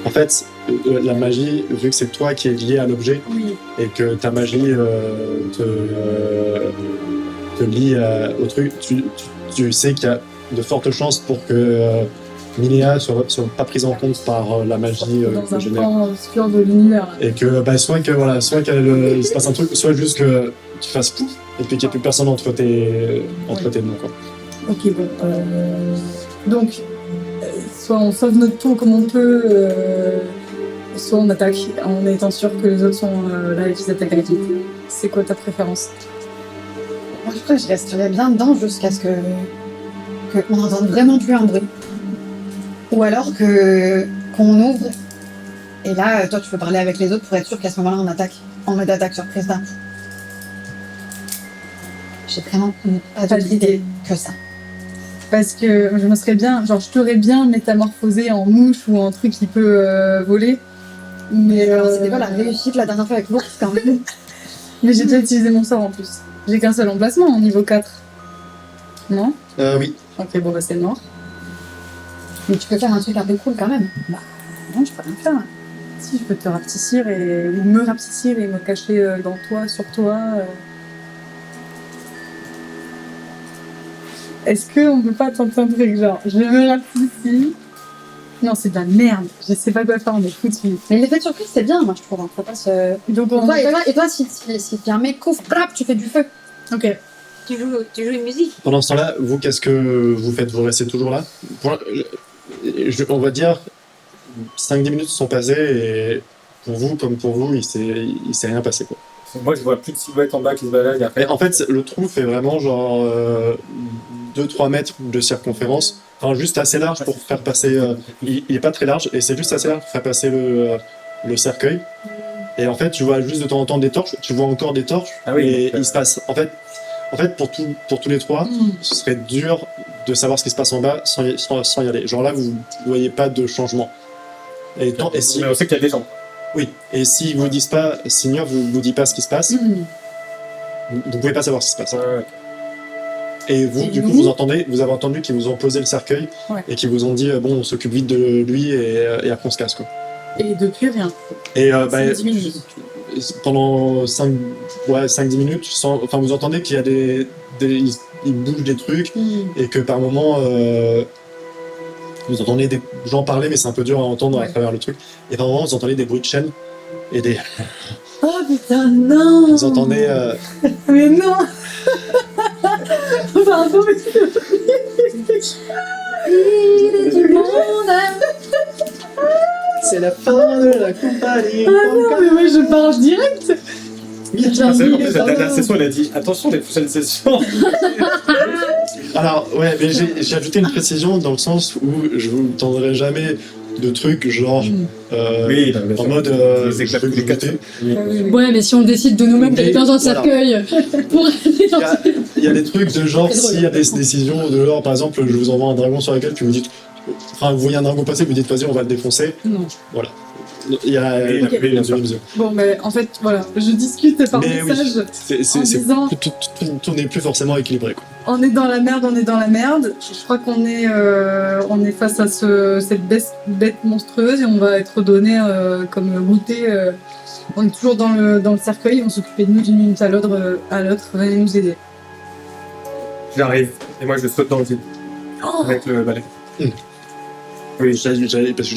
En fait, la magie, vu que c'est toi qui es lié à l'objet, oui. et que ta magie te lie au truc, tu sais qu'il y a de fortes chances pour que Minéa soit pas prise en compte par la magie Dans que un génère. pan obscur de l'univers. là. Et que soit qu'il se passe un truc, soit juste que tu fasses pouf, et puis qu'il n'y ait plus personne entre tes mains, quoi. Ok, bon. Donc, soit on sauve notre tour comme on peut, soit on attaque en étant sûr que les autres sont là et qu'ils attaquent avec nous. C'est quoi ta préférence? Moi, je crois que je resterais bien dedans jusqu'à ce qu'on n'entende vraiment plus un bruit. Ou alors qu'on ouvre, et là, toi, tu peux parler avec les autres pour être sûr qu'à ce moment-là, on attaque. En mode attaque surprise là. J'ai vraiment pas d'autre idée que ça. Parce que je me serais bien, genre je t'aurais bien métamorphosé en mouche ou en truc qui peut voler. Mais Alors, c'était pas la réussite la dernière fois avec l'ours quand même. mais j'ai déjà utilisé mon sort en plus. J'ai qu'un seul emplacement en niveau 4. Non? Oui. Ok, bon bah c'est mort. Mais tu peux faire un truc un peu cool quand même. Bah non, je peux rien faire. Si, je peux te rapetissir ou me rapetissir et me cacher dans toi, sur toi. Est-ce qu'on peut pas tenter un truc genre, je me rapetissis? Non, c'est de la merde. Je sais pas quoi faire, on est foutu. Mais l'effet de surprise, c'est bien, moi, je trouve. Faut pas se... Donc on Et toi, si y a un mec couvre, plap, tu fais du feu. Ok. Tu joues une musique? Pendant ce temps-là, vous, qu'est-ce que vous faites? Vous restez toujours là? On va dire 5-10 minutes sont passées et pour vous, comme pour vous, il s'est rien passé, quoi. Moi, je vois plus de silhouettes en bas qui se baladent. Après, Et en fait, le trou fait vraiment genre 2-3 mètres de circonférence, enfin juste assez large pour faire passer. Il est pas très large et c'est juste assez large pour faire passer le cercueil. Et en fait, tu vois juste de temps en temps des torches, tu vois encore des torches, Ah oui, et donc, il se passe. En fait, pour tous les trois, ce serait dur de savoir ce qui se passe en bas sans y aller. Genre là, vous voyez pas de changement. Et si, mais on sait qu'il y a des gens. oui, et s'ils vous disent pas, Seigneur vous dit pas ce qui se passe, vous pouvez pas savoir ce qui se passe. Ouais. Et vous, Et du coup, nous vous avez entendu qu'ils vous ont posé le cercueil, Ouais. et qu'ils vous ont dit, bon, on s'occupe vite de lui et après on se casse, quoi. Et depuis rien. Et C'est 10 minutes. pendant 5-10 minutes, vous entendez qu'il y a il bouge des trucs, et que par moment, vous entendez des gens parler, mais c'est un peu dur à entendre à Ouais. travers le truc. Et par moment, vous entendez des bruits de chaînes, et des... Oh putain, non! Vous entendez... Mais non! Pardon, mais C'est la fin de la compagnie. ah non, mais moi je parle direct! Ah, c'est vrai qu'en plus, la dernière session, elle a dit attention, les prochaines sessions. Alors, ouais, mais j'ai ajouté une précision dans le sens où je vous tendrai jamais de trucs genre Oui, bien en sûr. mode Les éclats je veux les quatre. goûter. Oui. Ouais, mais si on décide de nous-mêmes d'aller dans un Voilà. cercueil pour aller dans... Il y a des trucs de genre, s'il y a des décisions de genre, par exemple, je vous envoie un dragon sur la gueule, puis vous dites, enfin, vous voyez un dragon passer, vous dites, vas-y, on va le défoncer. Non. Voilà. Il y a Oui, Ok. oui, bien sûr. Bon, mais en fait, voilà, je discute par Mais oui, message. En disant- tout n'est plus forcément équilibré, quoi. On est dans la merde, on est dans la merde. Je crois qu'on est face à cette bête monstrueuse et on va être donné comme goûter. On est toujours dans le cercueil, on s'occupait de nous d'une minute à l'autre. Venez nous aider. J'arrive, et moi je saute dans le vide. Avec le balai. Oui, parce que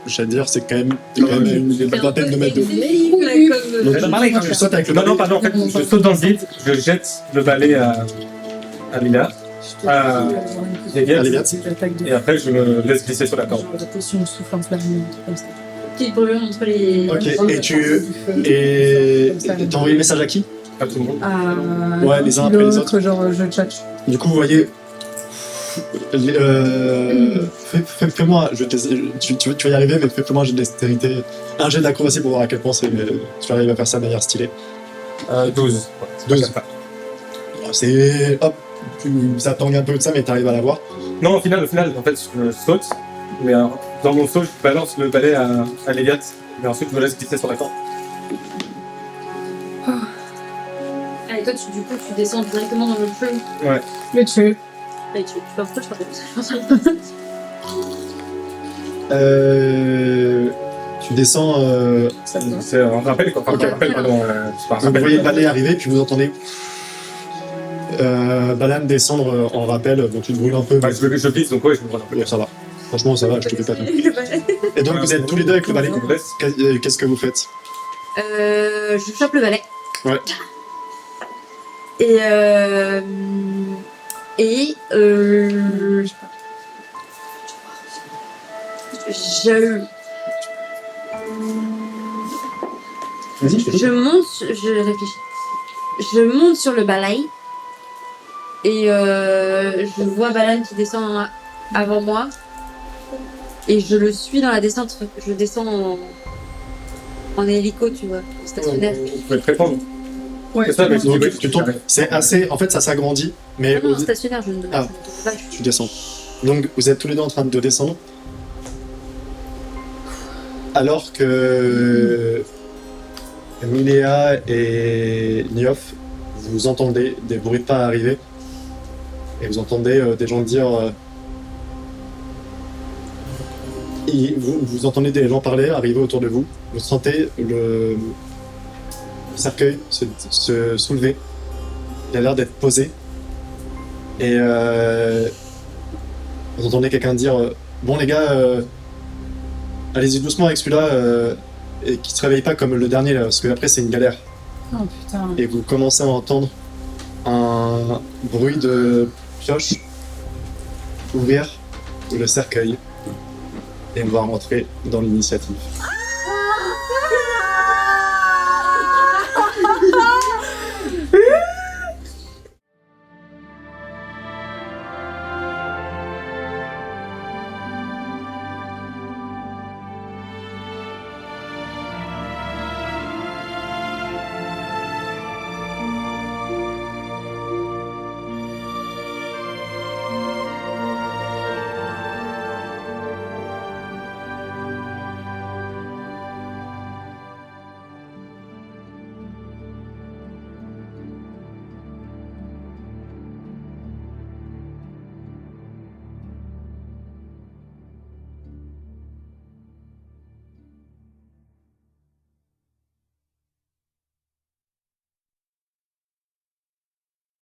j'allais dire, c'est quand même une vingtaine de mètres de haut. Donc, tu sautes avec le Non, balai. non, pardon, en fait, je saute dans le vide, je jette le balai à Mila, à Eliade, et après je me laisse glisser sur la corde. Potion souffle enflammé, comme ça. Petite brûlure entre les. Ok, et t'as envoyé le message à qui? À tout le monde. Ouais, les uns après les autres. Genre, je tchatche. Du coup, vous voyez. Fais-moi, tu vas y arriver, mais fais-moi un jet de dextérité. Un jet d'acrobatie pour voir à quel point tu arrives à faire ça de manière stylée. 12. 12. C'est. Hop, ça tangue un peu de ça, mais t'arrives à l'avoir. Non, au final, en fait, je saute, mais dans mon saut, je balance le balai à Eliade, et ensuite je me laisse glisser sur la corde. Et toi, du coup, tu descends directement dans le feu. Ouais. Le tue. Et tu fais un peu, je crois. Tu descends. C'est un rappel, quoi. Enfin, Ok. un rappel, pardon. C'est pas un Vous rappel. voyez le balai arriver, puis vous entendez. Balan descendre en rappel, donc tu te brûles un peu. Bah, je glisse, donc ouais, je me prends un peu. Bon, ça va. Franchement, ça va, je te fais pas peur. Et donc, vous êtes tous les deux avec le balai. Je me laisse. Qu'est-ce que vous faites? Je chope le balai. Ouais. Et Vas-y, je réfléchis. Je monte sur le balai et je vois Balan qui descend avant moi et je le suis dans la descente. Je descends en hélico, tu vois, stationnaire. Vous pouvez te répondre. Ouais, C'est ça, mais Donc, je tu tombes. C'est assez. En fait, ça s'agrandit, mais Non, stationnaire, je ne Ah. je ne pas. tu descends. Donc, vous êtes tous les deux en train de descendre. Alors que Milea et Niof, vous entendez des bruits de pas arriver. Et vous entendez des gens dire. Vous entendez des gens parler, arriver autour de vous. Vous sentez le cercueil se soulever. Il a l'air d'être posé. Et vous entendez quelqu'un dire bon les gars, allez-y doucement avec celui-là et qui se réveille pas comme le dernier là, parce que après c'est une galère. Oh putain. Et vous commencez à entendre un bruit de pioche ouvrir le cercueil et on va rentrer dans l'initiative.